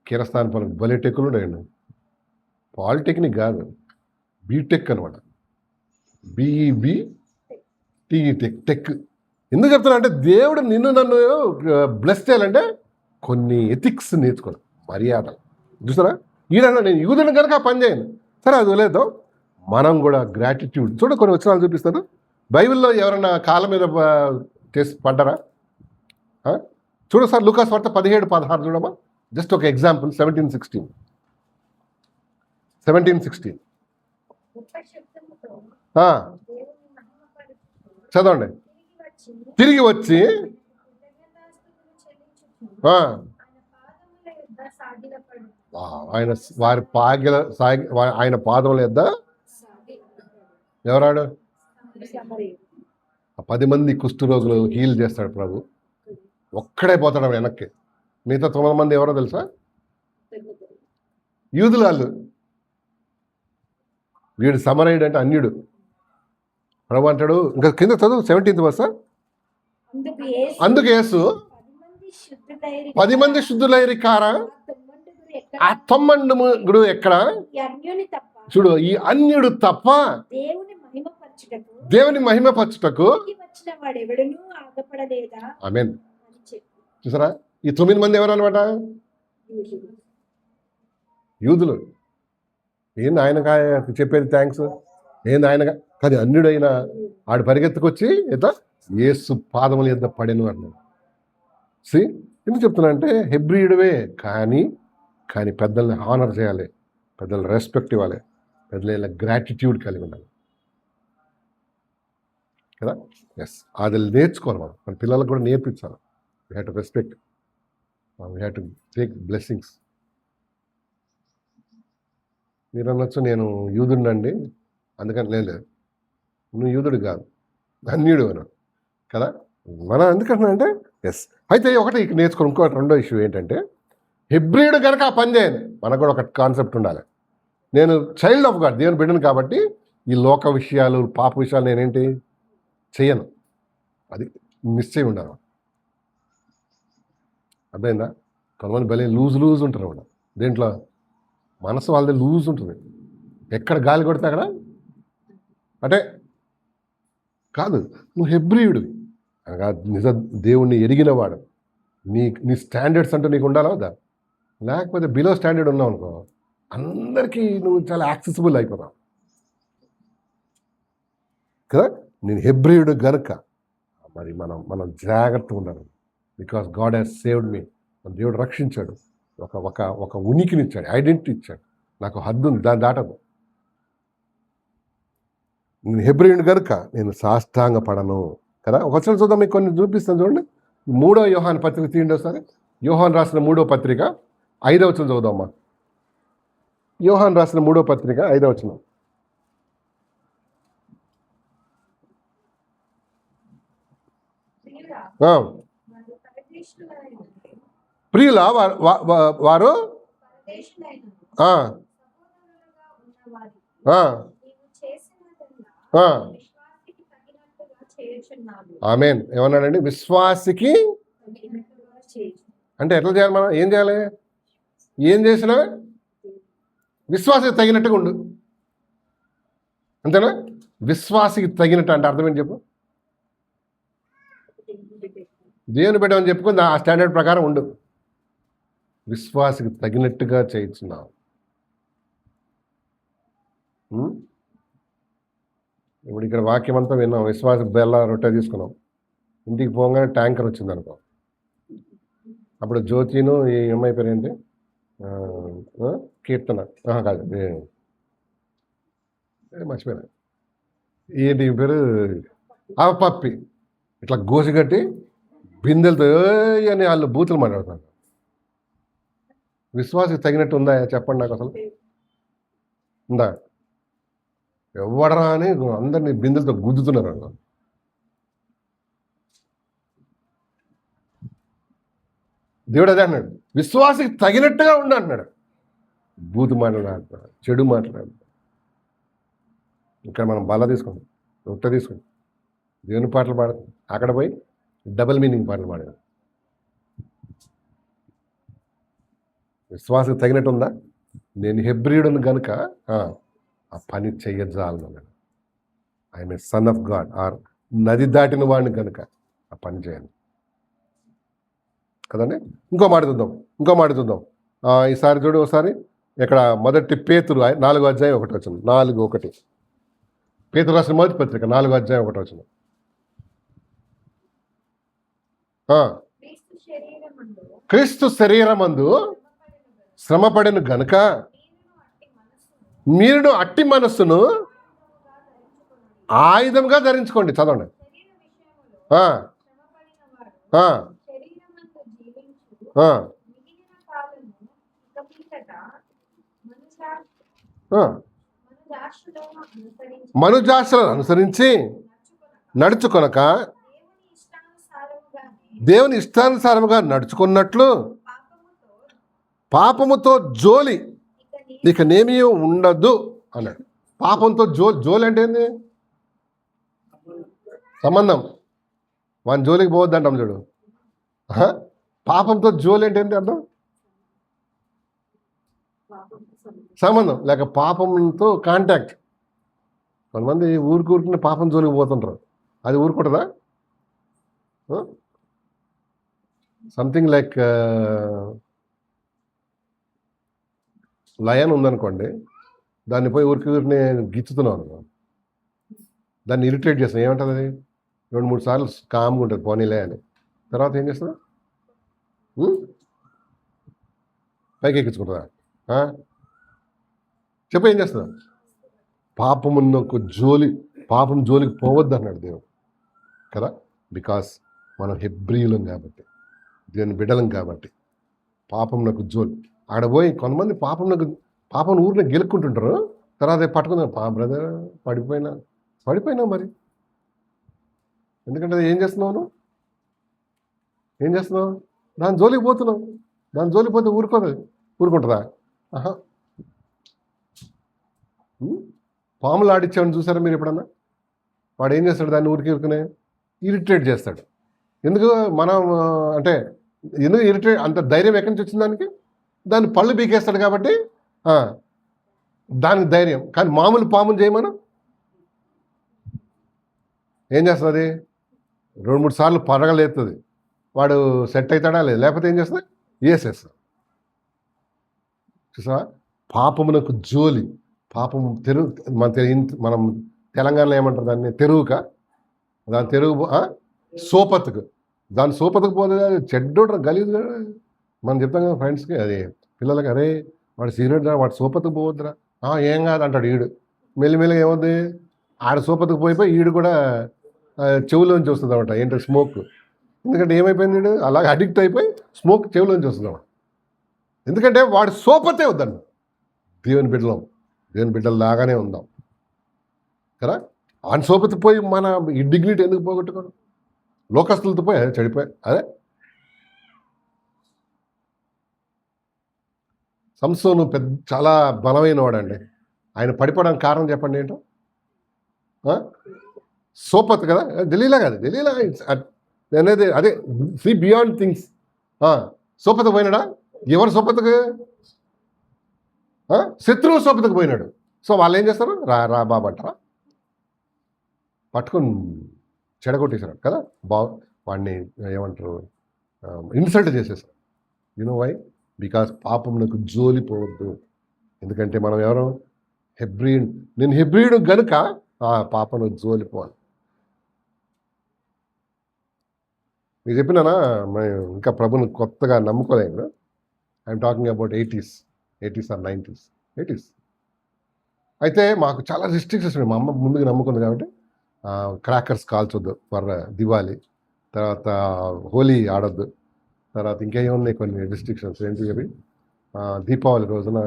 S1: కిరస్థాన్ పనులు భలే టెక్కులు ఉన్నాయండి. పాలిటెక్నిక్ కాదు, బీటెక్ అనమాట. బీఈబి టెక్. ఎందుకు చెప్తున్నా అంటే, దేవుడు నన్ను బ్లెస్ చేయాలంటే కొన్ని ఎథిక్స్ నేర్చుకోవాలి, మర్యాదలు. చూసారా? ఈడన్నా నేను యూదుని కనుక ఆ పని చేయను. సరే, అది వదిలేద్దాం. మనం కూడా గ్రాటిట్యూడ్. కొన్ని వచనాలు చూపిస్తాను. బైబిల్లో ఎవరన్నా కాళ్ళ మీద చేసి పడ్డారా? చూడు సార్, లూకాస్ వార్త 17:16 చూడమ్మా. జస్ట్ ఒక ఎగ్జాంపుల్. 17:16 చదవండి. తిరిగి వచ్చి ఆయన పాదముల యొద్ద ఎవరాడు? 10 మంది కుష్ఠరోగులు హీల్ చేస్తాడు ప్రభు. ఒక్కడే పోతాడు వెనక్కి. మిగతా 9 మంది ఎవరో తెలుసా? యూదులు వాళ్ళు. వీడు సమరయుడు అంటే అన్యుడు. ప్రభు అంటాడు, ఇంకా కింద చదువు 17th verse. అందుకు యేసు 10 మంది శుద్ధులైరి కారా? ఆ 90 ఎక్కడ? చూడు, ఈ అన్యుడు తప్ప దేవుని మహిమపరచుటకు. ఆమేన్. చూసారా? ఈ 9 మంది ఎవరు అనమాట? యూదులు. ఏంది ఆయనగా చెప్పేది థ్యాంక్స్? ఏంది ఆయనగా? కానీ అన్యుడైన ఆడు పరిగెత్తుకొచ్చి యేసు పాదముల యొద్ద పడెను అన్నాడు. ఎందుకు చెప్తున్నా అంటే, హెబ్రీయుడివే కానీ పెద్దల్ని హానర్ చేయాలి, పెద్దలు రెస్పెక్ట్ ఇవ్వాలి, పెద్దల గ్రాటిట్యూడ్ కలిగి ఉండాలి కదా. ఎస్, అది నేర్చుకోవాలి. మన పిల్లలకు కూడా నేర్పించాలి. We have to respect, we have to take blessings. మీరు అనొచ్చు, నేను యూదుడినండి అందుకని. లేదు, నువ్వు యూదుడు కాదు, అన్యుడు అన్నాడు కదా. మనం ఎందుకంటున్నా అంటే, ఎస్. అయితే ఒకటి నేర్చుకోవాలి. ఇంకోటి రెండో ఇష్యూ ఏంటంటే, హెబ్రీయుడు కనుక ఆ పని చేయను. మనకు కూడా ఒక కాన్సెప్ట్ ఉండాలి. నేను చైల్డ్ ఆఫ్ గాడ్, దేవుని బిడ్డను కాబట్టి ఈ లోక విషయాలు, పాప విషయాలు నేనేంటి చెయ్యను. అది నిశ్చయం ఉండాలి. అర్థమైందా? కొంతమంది భలే లూజ్ ఉంటారు అన్నమాట. దేంట్లో మనసు వాళ్ళది లూజ్ ఉంటుంది. ఎక్కడ గాలి కొడితే అక్కడ అంటే కాదు, నువ్వు హెబ్రీయుడు అనగా నిజ దేవుణ్ణి ఎరిగినవాడు. నీ స్టాండర్డ్స్ అంటూ నీకు ఉండాలా వద్దా? లేకపోతే బిలో స్టాండర్డ్ ఉన్నావు అనుకో, అందరికీ నువ్వు చాలా యాక్సెసిబుల్ అయిపోతావు కదా. నేను హెబ్రీయుడు గనుక మరి మనం జాగ్రత్తగా ఉండాలి. Because God has saved me. మన దేవుడు రక్షించాడు, ఒక ఉనికినిచ్చాడు, ఐడెంటిటీ ఇచ్చాడు. నాకు హద్దు ఉంది, దాన్ని దాటదు. నేను హెబ్రీయుడు గనుక నేను సాష్టాంగ పడను కదా. ఒకసారి చూద్దాం, మీకు కొన్ని చూపిస్తాను చూడండి. 3వ యోహాను పత్రిక తీయండి ఒకసారి. యోహాను రాసిన 3వ పత్రిక 5వ వచనం చదువుదామా. యోహాను రాసిన 3వ పత్రిక 5వ వచనం. ప్రియుల వారు ఆమేన్. ఏమన్నాడండి? విశ్వాసికి అంటే ఎట్లా చేయాలి? మనం ఏం చేయాలి? ఏం చేసినా విశ్వాసికి తగినట్టుగా ఉండు, అంతేనా? విశ్వాసికి తగినట్టు అంటే అర్థం ఏంటి చెప్పు? దేవుని పెట్టమని చెప్పుకుంది ఆ స్టాండర్డ్ ప్రకారం ఉండు. విశ్వాసికి తగినట్టుగా చేయించున్నావు. ఇప్పుడు ఇక్కడ వాక్యం అంతా విన్నాం, విశ్వాస బెల్ల రొట్టె తీసుకున్నాం. ఇంటికి పోగానే ట్యాంకర్ వచ్చింది అనుకో, అప్పుడు జ్యోతిను ఈ అమ్మాయి పేరు ఏంటి, కీర్తన కాదు మర్చిపోయినా, ఏంటి పేరు, ఆ పప్పి ఇట్లా గోసిగట్టి బిందెలతో అని వాళ్ళు బూతులు మాట్లాడుతున్నారు. విశ్వాసకి తగినట్టు ఉందా చెప్పండి నాకు. అసలు ఉందా? ఎవడరా అని అందరినీ బిందెలతో గుద్దుతున్నారు అన్న. దేవుడు అదే అన్నాడు, విశ్వాసకి తగినట్టుగా ఉండు అంటున్నాడు. బూతు మాట్లాడుతున్నాడు, చెడు మాట్లాడు. ఇక్కడ మనం బల్ల తీసుకుంటాం, రొట్టె తీసుకుంటాం, దేవుని పాటలు పాడుతాం, అక్కడ పోయి డబుల్ మీనింగ్ పాటలు పాడాడు. విశ్వాసకి తగినట్టు ఉందా? నేను హెబ్రీయుడును కనుక ఆ పని చెయ్యజాలన్నాడు. I'm a son of God, or నది దాటిన వాడిని కనుక ఆ పని చేయాలి కదండి. ఇంకో మాట చూద్దాం. ఈసారి చూడు ఒకసారి. ఇక్కడ మొదటి పేతురు 4వ అధ్యాయం 1వ వచనం. 4:1 పేతురు రాసిన మొదటి పత్రిక 4వ అధ్యాయం 1వ వచనం. క్రీస్తు శరీరమందు శ్రమపడిన గనుక మీరు అట్టి మనస్సును ఆయుధంగా ధరించుకోండి. చదవండి. మనుజాశ్రలను అనుసరించి నడుచుకొనక దేవుని ఇష్టానుసారముగా నడుచుకున్నట్లు పాపముతో జోలి ఇక నేమీ ఉండదు అన్నాడు. పాపంతో జోలి అంటే ఏంది? సంబంధం. వాని జోలికి పోవద్దు అంటాం చూడు. పాపంతో జోలి అంటే ఏంటి అర్థం? సంబంధం లేక పాపంతో కాంటాక్ట్. కొంతమంది ఊరికి పాపం జోలికి పోతుంటారు. అది ఊరుకుంటుందా? సంథింగ్ లైక్ లయన్ ఉందనుకోండి, దాన్ని పోయి ఊరిని గిచ్చుతున్నాం అనుకో, దాన్ని ఇరిటేట్ చేస్తాం. ఏమంటుంది అది? 2-3 సార్లు కామ్గా ఉంటుంది, పోనీలే అని. తర్వాత ఏం చేస్తుందా? పైకి ఎక్కించుకుంటుందా? చెప్పి ఏం చేస్తుందా? పాపమున్నకు పాపం జోలికి పోవద్దు అన్నాడు దేవుడు కదా. బికాస్ మనం హెబ్రీయులం కాబట్టి, దేవుని బిడ్డలం కాబట్టి పాపమునకు జోలి. అక్కడ పోయి కొంతమంది పాపం ఊరిని గెలుక్కుంటుంటారు. తర్వాత పట్టుకుందాం, బ్రదర్ పడిపోయినా మరి. ఎందుకంటే ఏం చేస్తున్నావు? దాని జోలికి పోతున్నావు. దాని జోలికి పోతే ఊరుకుంటుందా? పాములు ఆడిచ్చామని చూసారా మీరు ఎప్పుడన్నా? వాడు ఏం చేస్తాడు? దాన్ని ఊరికే ఇరిటేట్ చేస్తాడు. ఎందుకు మనం అంటే ఎందుకు ఇరిటేట్? అంత ధైర్యం ఎక్కడి నుంచి వచ్చింది దానికి? దాన్ని పళ్ళు బీకేస్తాడు కాబట్టి ఆ, దానికి ధైర్యం. కానీ మామూలు పాముని చేయమను ఏం చేస్తుంది? 2-3 సార్లు పరగలేస్తుంది. వాడు సెట్ అవుతాడా లేదు, లేకపోతే ఏం చేస్తుంది? వేసేస్తుంది. చూసావా? పాపమునకు జోలి, పాపము తెరువు. మనం తెలంగాణలో ఏమంటారు దాన్ని? తెరువుక, దాని తెరువు సోపత్తుకు. దాని సోపత్తుకు పోతే చెడ్డోడ్ర గలీజు. మనం చెప్తాం కదా ఫ్రెండ్స్కి, అది పిల్లలకి, అరే వాడు సిగరెట్ వాడు సోపత్తుకు పోవద్దురా. ఏం కాదు అంటాడు ఈడు. మెల్లిమెల్లిగా ఏమవుద్ది? ఆడ సోపత్తుకు పోయిపోయి ఈడు కూడా చెవులోంచి వస్తుంది అనమాట. ఏంటంటే స్మోక్. ఎందుకంటే ఏమైపోయింది, వీడు అలాగే అడిక్ట్ అయిపోయి స్మోక్ చెవులోంచి వస్తుంది అన్నమాట. ఎందుకంటే వాడు సోపతే వద్దండి. దేవుని బిడ్డలు లాగానే ఉందాం కదా. ఆయన సోపతి పోయి మన ఈ డిగ్నిటీ ఎందుకు పోగొట్టుకోను? లోకస్తులతో పోయి చెడిపోయి. అదే సంసోను చాలా బలమైన వాడండి. ఆయన పడిపోవడానికి కారణం చెప్పండి ఏంటో? సోపత్ కదా, ఢిల్లీలా కాదు, ఢిల్లీలా అనేది అదే సీ బియాండ్ థింగ్స్. సోపతకు పోయినాడా? ఎవరు సోపతకు? శత్రువు సోపతకు పోయినాడు. సో వాళ్ళు ఏం చేస్తారు? రా బాబు అంటారా? పట్టుకొని చెడగొట్టేశారు కదా. వాడిని ఏమంటారు, ఇన్సల్ట్ చేసేసారు. You know why? బికాస్ పాపమునకు జోలిపోవద్దు. ఎందుకంటే మనం ఎవరు? హెబ్రీడ్. నేను హెబ్రీడు గనుక పాపను జోలిపోవాలి. మీకు చెప్పినానా, ఇంకా ప్రభుని కొత్తగా నమ్ముకోలేదు. I'm talking about 80s or 90s. అయితే మాకు చాలా రిస్ట్రిక్షన్స్ ఉన్నాయి. మా అమ్మ ముందుగా నమ్ముకుంది కాబట్టి క్రాకర్స్ కాల్చొద్దు ఫర్ దివాళీ, తర్వాత హోలీ ఆడొద్దు, తర్వాత ఇంకేమున్నాయి కొన్ని రిస్ట్రిక్షన్స్. ఏంటి అవి? దీపావళి రోజున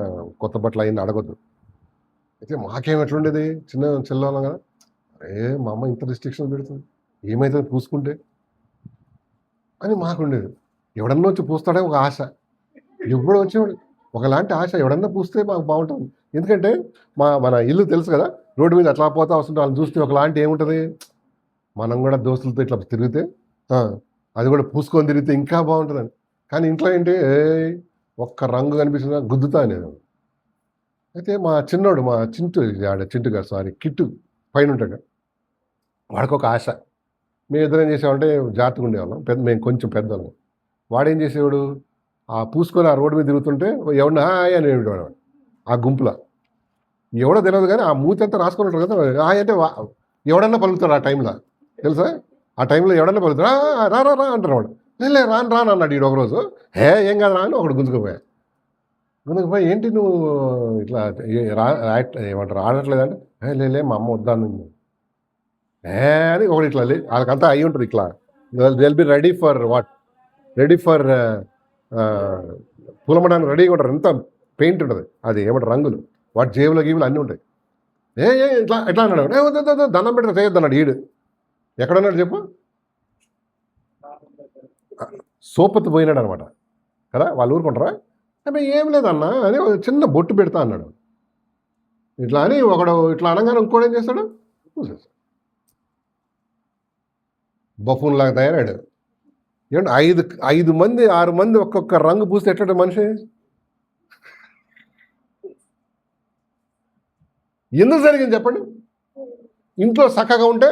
S1: కొత్త బట్టలు అయిన అడగొద్దు. అయితే మాకేం ఎట్లుండేది, చిన్నవాళ్ళం కదా, అరే మా అమ్మ ఇంత రిస్ట్రిక్షన్స్ పెడుతుంది, ఏమైతే పూసుకుంటే అని మాకుండేది. ఎవడన్నా వచ్చి పూస్తాడే ఒక ఆశ, ఎప్పుడు వచ్చేవాడు ఒకలాంటి ఆశ. ఎవడన్నా పూస్తే మాకు బాగుంటుంది. ఎందుకంటే మన ఇల్లు తెలుసు కదా, రోడ్డు మీద అట్లా పోతా వస్తుంటే వాళ్ళని చూస్తే ఒకలాంటి ఏముంటుంది, మనం కూడా దోస్తులతో ఇట్లా తిరిగితే అది కూడా పూసుకొని తిరిగితే ఇంకా బాగుంటుందని. కానీ ఇంట్లో ఏంటి, ఒక్క రంగు కనిపిస్తుందా గుద్దుతా నేను. అయితే మా చిన్నోడు, మా చింటు గారు సారీ కిట్టు పైన ఉంటాడు, వాడికి ఒక ఆశ. మేము ఇద్దరం ఏం చేసామంటే జాగ్రత్తగా ఉండేవాళ్ళం, మేము కొంచెం పెద్దవాళ్ళం. వాడేం చేసేవాడు, పూసుకొని ఆ రోడ్డు మీద తిరుగుతుంటే ఎవడన్నా హాయ్ అని వాడు ఆ గుంపులో. ఎవడో తెలియదు కానీ ఆ మూతి అంతా రాసుకొని ఉంటారు కదా, హాయ్ అంటే ఎవడన్నా పలుకుతాడు ఆ టైంలో, తెలుసా? ఆ టైంలో ఎవడన్నా పలుకుతాడు, రా రా రా అంటారు వాడు. లే రాను అన్నాడు ఈడు ఒకరోజు. ఏం కాదు రా అని ఒకడు గుంజుకుపోయా. ఏంటి నువ్వు ఇట్లా ఏమంటారు ఆడట్లేదంటే, లే మా అమ్మ వద్దాను అని ఒకటి ఇట్లా వాళ్ళకంతా అయి ఉంటుంది ఇట్లా. They'll be ready for what? Ready for పూలమడానికి రెడీగా ఉంటారు. ఎంత పెయింట్ ఉంటుంది, అది ఏమంటారు రంగులు, వాటి జేబుల గీబులు అన్నీ ఉంటాయి. ఇట్లా అన్నాడు, దండం పెడితే చేయొద్దు అన్నాడు ఈడు. ఎక్కడన్నాడు చెప్పు? సోపతి పోయినాడు అనమాట కదా. వాళ్ళు ఊరుకుంటారా? అంటే ఏం లేదన్నా అని చిన్న బొట్టు పెడతా అన్నాడు. ఇట్లా అని ఒకడు ఇట్లా అనగానే ఇంకోటి ఏం చేస్తాడు, చూసేస్తాడు. బఫూన్ లాగా తయారాడు. ఏమంటే 5 మంది 6 మంది ఒక్కొక్క రంగు పూస్తే ఎట్లా మనిషి? ఎందుకు జరిగింది చెప్పండి? ఇంట్లో చక్కగా ఉంటే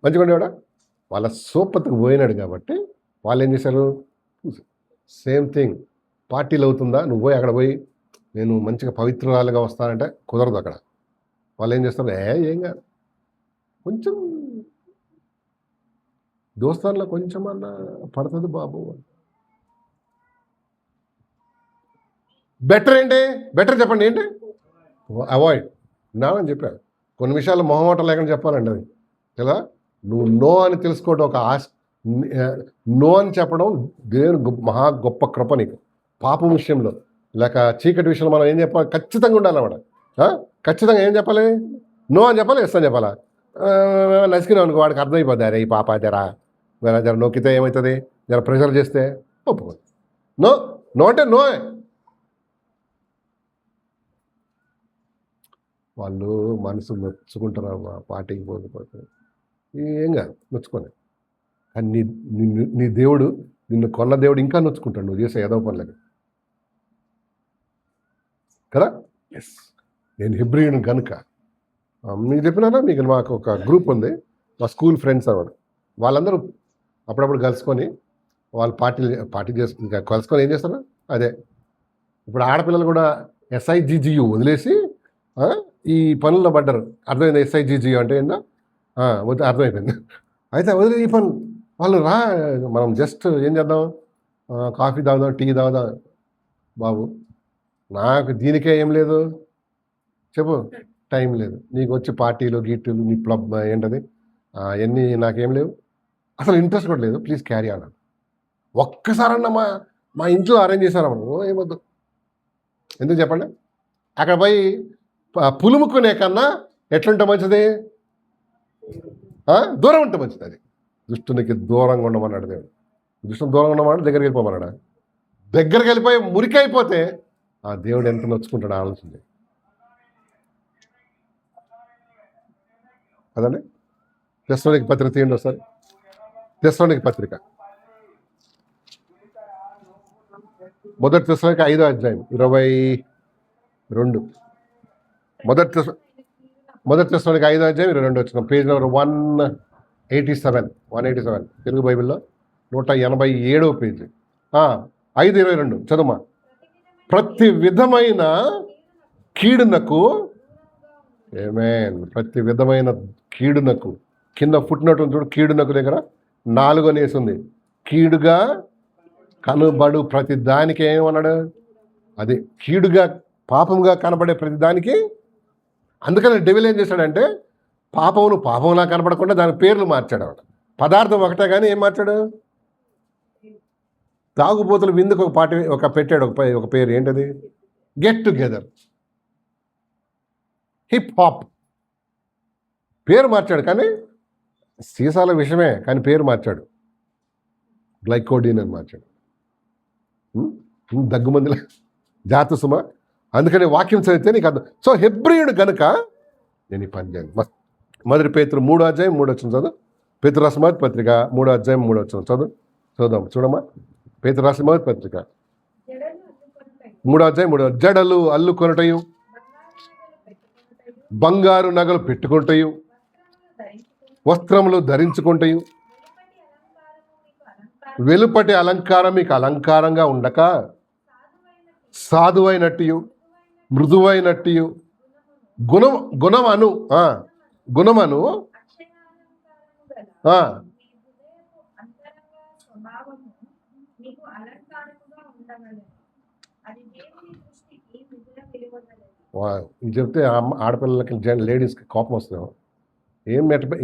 S1: మంచిగా ఉండేవాడా? వాళ్ళ సోపతికి పోయినాడు కాబట్టి వాళ్ళు ఏం చేశారు? Same thing. పార్టీలు అవుతుందా, నువ్వు పోయి అక్కడ పోయి నేను మంచిగా పవిత్రాలుగా వస్తానంటే కుదరదు. అక్కడ వాళ్ళు ఏం చేస్తారు, ఏం కాదు, కొంచెం దోస్తాన్లో కొంచెం అన్నా పడుతుంది బాబు. బెటర్ ఏంటి? బెటర్ చెప్పండి ఏంటి? అవాయిడ్ నానని చెప్పారు. కొన్ని విషయాలు మొహమాటం లేకుండా చెప్పాలండి. అది కదా, నువ్వు నో అని తెలుసుకోవడం ఒక ఆశ. నో అని చెప్పడం దేవుని మహా గొప్ప కృప నీకు. పాపం విషయంలో లేక చీకటి విషయంలో మనం ఏం చెప్పాలి? ఖచ్చితంగా ఉండాలన్నమాట. ఖచ్చితంగా ఏం చెప్పాలి? నో అని చెప్పాలి, ఎస్ అని చెప్పాలా? నసికినావు అనుకో, వాడికి అర్థమైపోద్ది, అరే ఈ పాప జరా జర నొక్కితే ఏమవుతుంది, జర ప్రెషర్ చేస్తే ఒప్పుకోదు. నో నో అంటే నో. వాళ్ళు మనసు నొచ్చుకుంటారు, పార్టీకి పోకపోతే ఏం కాదు, నొచ్చుకోలే. కానీ నీ దేవుడు, నిన్ను కొన్న దేవుడు ఇంకా నొచ్చుకుంటాడు నువ్వు చేసే ఏదో పనులకి. కదా. ఎస్, నేను హెబ్రీయుని కనుక. మీకు చెప్పినానా, మీకు మాకు ఒక గ్రూప్ ఉంది, మా స్కూల్ ఫ్రెండ్స్ అన్నమాట. వాళ్ళందరూ అప్పుడప్పుడు కలుసుకొని వాళ్ళు పార్టీ చేసుకుని కలుసుకొని ఏం చేస్తారు, అదే ఇప్పుడు ఆడపిల్లలు కూడా SIGGU వదిలేసి ఈ పనుల్లో పడ్డారు. అర్థమైంది SIGGU అంటే ఏంటో అర్థమైపోయింది. అయితే వదిలే ఈ పని వాళ్ళు మనం జస్ట్ ఏం చేద్దాం, కాఫీ తాగుదాం, టీ తాగుదాం. బాబు నాకు దీనికే ఏం లేదు చెప్పు, టైం లేదు. నీకు వచ్చి పార్టీలు గీటీలు నీ క్లబ్ ఏంటది అవన్నీ నాకేం లేవు, అసలు ఇంట్రెస్ట్ కూడా లేదు. Please carry on. ఒక్కసారన్నా మా ఇంట్లో అరేంజ్ చేశారమ్మా, ఏమొద్దు. ఎందుకు చెప్పండి, అక్కడ పోయి పులుముకునే కన్నా ఎట్లుంటే మంచిది, దూరం ఉంటే మంచిది. అది దుష్టునికి దూరంగా ఉండమన్నాడు దేవుడు. దుష్టుని దూరంగా ఉండమన్నాడు, దగ్గరికి వెళ్ళిపోమన్నాడు. దగ్గరికి వెళ్ళిపోయి మురికైపోతే ఆ దేవుడు ఎంత నొచ్చుకుంటాడు ఆలోచించి. అదండి తెస్సలోనికీ పత్రిక తీయండి ఒకసారి. తెస్సలోనికీ పత్రిక మొదటి తెస్సలోనికీ 5వ అధ్యాయం 22. మొదటి తెస్సలోనికీ 5వ అధ్యాయం 22 వచ్చిన పేజ్ నెంబర్ 187 తెలుగు బైబిల్లో 187వ పేజీ 5:22 చదువుమా. ప్రతి విధమైన కీడునకు, ప్రతి విధమైన కీడునకు, కింద ఫుట్నోట్ చూడు, కీడునకు దగ్గర 4 అనేసి ఉంది. కీడుగా కనబడు ప్రతి దానికి ఏమన్నాడు, అది కీడుగా పాపంగా కనబడే ప్రతి దానికి. అందుకని డెవిల్ ఏం చేశాడంటే పాపంలా కనపడకుండా దాని పేర్లు మార్చాడు. పదార్థం ఒకటే కానీ ఏం మార్చాడు, తాగుబోతులు విందుకు ఒక పెట్టాడు ఒక పేరు, ఏంటది, గెట్ టుగెదర్, హిప్ హాప్ పేరు మార్చాడు. కానీ సీసాల విషయమే, కానీ పేరు మార్చాడు, గ్లైకోడిన్ అని మార్చాడు. దగ్గుమందిలో జాతు సుమ. అందుకని వాక్యం చదివితే నీకు అర్థం. సో హెబ్రీయుడు గనుక నేను ఈ పని చేయను. మొదటి పేతురు 3వ అధ్యాయం 3 వచ్చిన చదువు. పేతురు రాసిన మొదటి పత్రిక 3వ అధ్యాయం 3 వచ్చిన చదువుదాం చూడమ్మా. పేతురు రాసిన మొదటి పత్రిక 3వ అధ్యాయం 3. జడలు అల్లుకొనుటయు, బంగారు నగలు పెట్టుకుంటయు, వస్త్రములు ధరించుకుంటయు, వెలుపటి అలంకారం మీకు అలంకారంగా ఉండక సాధువైనట్టు, మృదువైనట్టు, గుణమను ఇది చెప్తే ఆడపిల్లలకి లేడీస్కి కోపం వస్తుంది.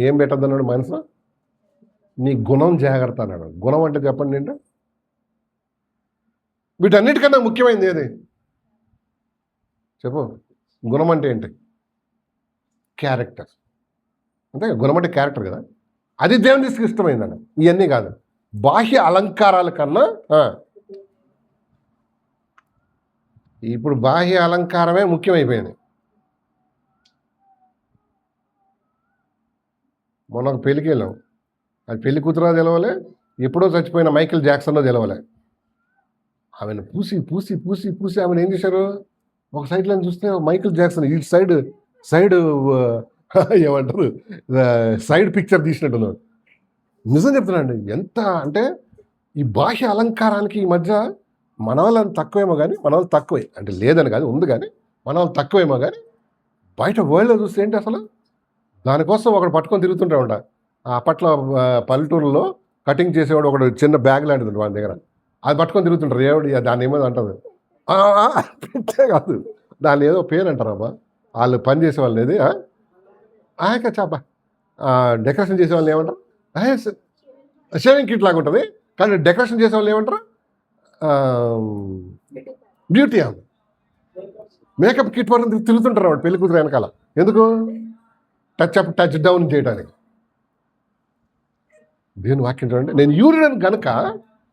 S1: ఏం పెట్టద్దన్నాడు మనసులో, నీ గుణం జాగ్రత్త అన్నాడు. గుణం అంటే చెప్పండి ఏంటో, వీటన్నిటికన్నా ముఖ్యమైనది ఏది చెప్పు. గుణం అంటే ఏంటి, క్యారెక్టర్. అంతే, గుణం అంటే క్యారెక్టర్ కదా. అది దేవుని దృష్టికి ఇష్టమైందండి. ఇవన్నీ కాదు, బాహ్య అలంకారాల కన్నా ఇప్పుడు బాహ్య అలంకారమే ముఖ్యమైపోయింది. మొన్న ఒక పెళ్ళికి వెళ్ళాం, అది పెళ్లి కూతురో తెలవలే, ఎప్పుడో చచ్చిపోయిన మైకేల్ జాక్సన్నో తెలవలే. ఆమెను పూసి పూసి పూసి పూసి ఆమెను ఏం చేశారు, ఒక సైడ్లో చూస్తే మైకేల్ జాక్సన్ ఇటు సైడ్ ఏమంటారు, సైడ్ పిక్చర్ తీసినట్టున్నాడు. నిజం చెప్తున్నాండి. ఎంత అంటే ఈ బాహ్య అలంకారానికి ఈ మధ్య మన వాళ్ళని తక్కువేమో కానీ, మన వాళ్ళు తక్కువే అంటే లేదని కాదు, ఉంది కానీ మన వాళ్ళు తక్కువేమో కానీ, బయట వరల్డ్లో చూస్తే ఏంటి అసలు దానికోసం ఒకడు పట్టుకొని తిరుగుతుంటాడు. అప్పట్లో పల్లెటూరులో కటింగ్ చేసేవాడు ఒకడు చిన్న బ్యాగ్ లాంటిది వాళ్ళ దగ్గర, అది పట్టుకొని తిరుగుతుంటారు. ఏవాడు దాన్ని ఏమో అంటుంది, పెట్టే కాదు, దాన్ని ఏదో పేరు అంటారమ్మా వాళ్ళు పని చేసే వాళ్ళని. ఏది చాప డెకరేషన్ చేసే వాళ్ళని ఏమంటారు, షేవింగ్ కిట్ లాగా ఉంటుంది, కానీ డెకరేషన్ చేసే వాళ్ళు ఏమంటారు, బ్యూటీ ఆమె మేకప్ కిట్ పట్టుకుని తిరుగుతుంటారు వాడు పెళ్లి కూతురు వెనకాల. ఎందుకు, టచ్ డౌన్ చేయడానికి. దేవుని వాక్యం చూడండి, నేను యూరియన్ కనుక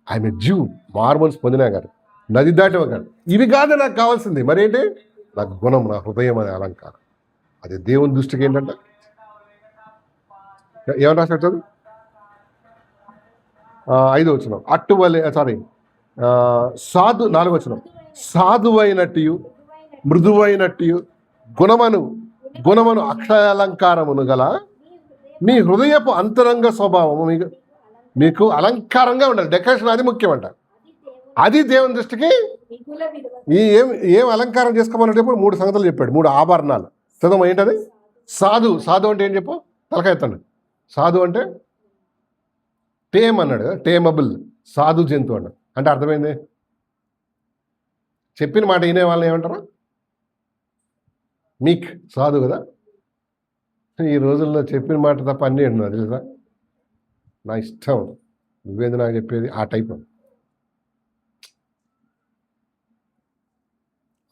S1: ఆమె జీవ్ మార్మల్స్ పొందినా కానీ, నది దాటవ కానీ, ఇవి కాదు నాకు కావాల్సింది. మరేంటి, నాకు గుణం, నా హృదయం అనే అలంకారం. అది దేవుని దృష్టికి ఏంటంటే ఏమని రాసినట్టు 5వ వచనం, అట్టువలే 4వ వచనం, సాధువైనట్టు మృదువైనట్టు గుణమను గుణమను అక్షయాలంకారమును గల మీ హృదయపు అంతరంగ స్వభావము మీకు అలంకారంగా ఉండాలి. డెకరేషన్ అది ముఖ్యమంట. అది దేవుని దృష్టికి ఏం అలంకారం చేసుకోమన్నప్పుడు 3 సంగతులు చెప్పాడు, 3 ఆభరణాలు. చదవం ఏంటది? సాధు. సాధు అంటే ఏం చెప్పు, తలకాయ ఎత్తండి. సాధు అంటే టేమ్ అన్నాడు కదా, టేమబుల్. సాధు జంతువు అన్నాడు అంటే అర్థమైంది. చెప్పిన మాట వినే వాళ్ళని ఏమంటారు? మీక్. సాధు కదా. ఈ రోజుల్లో చెప్పిన మాట తప్ప అన్నీ అంటున్నారు తెలుసా. నా ఇష్టం, నువ్వేంది నాకు చెప్పేది, ఆ టైప్.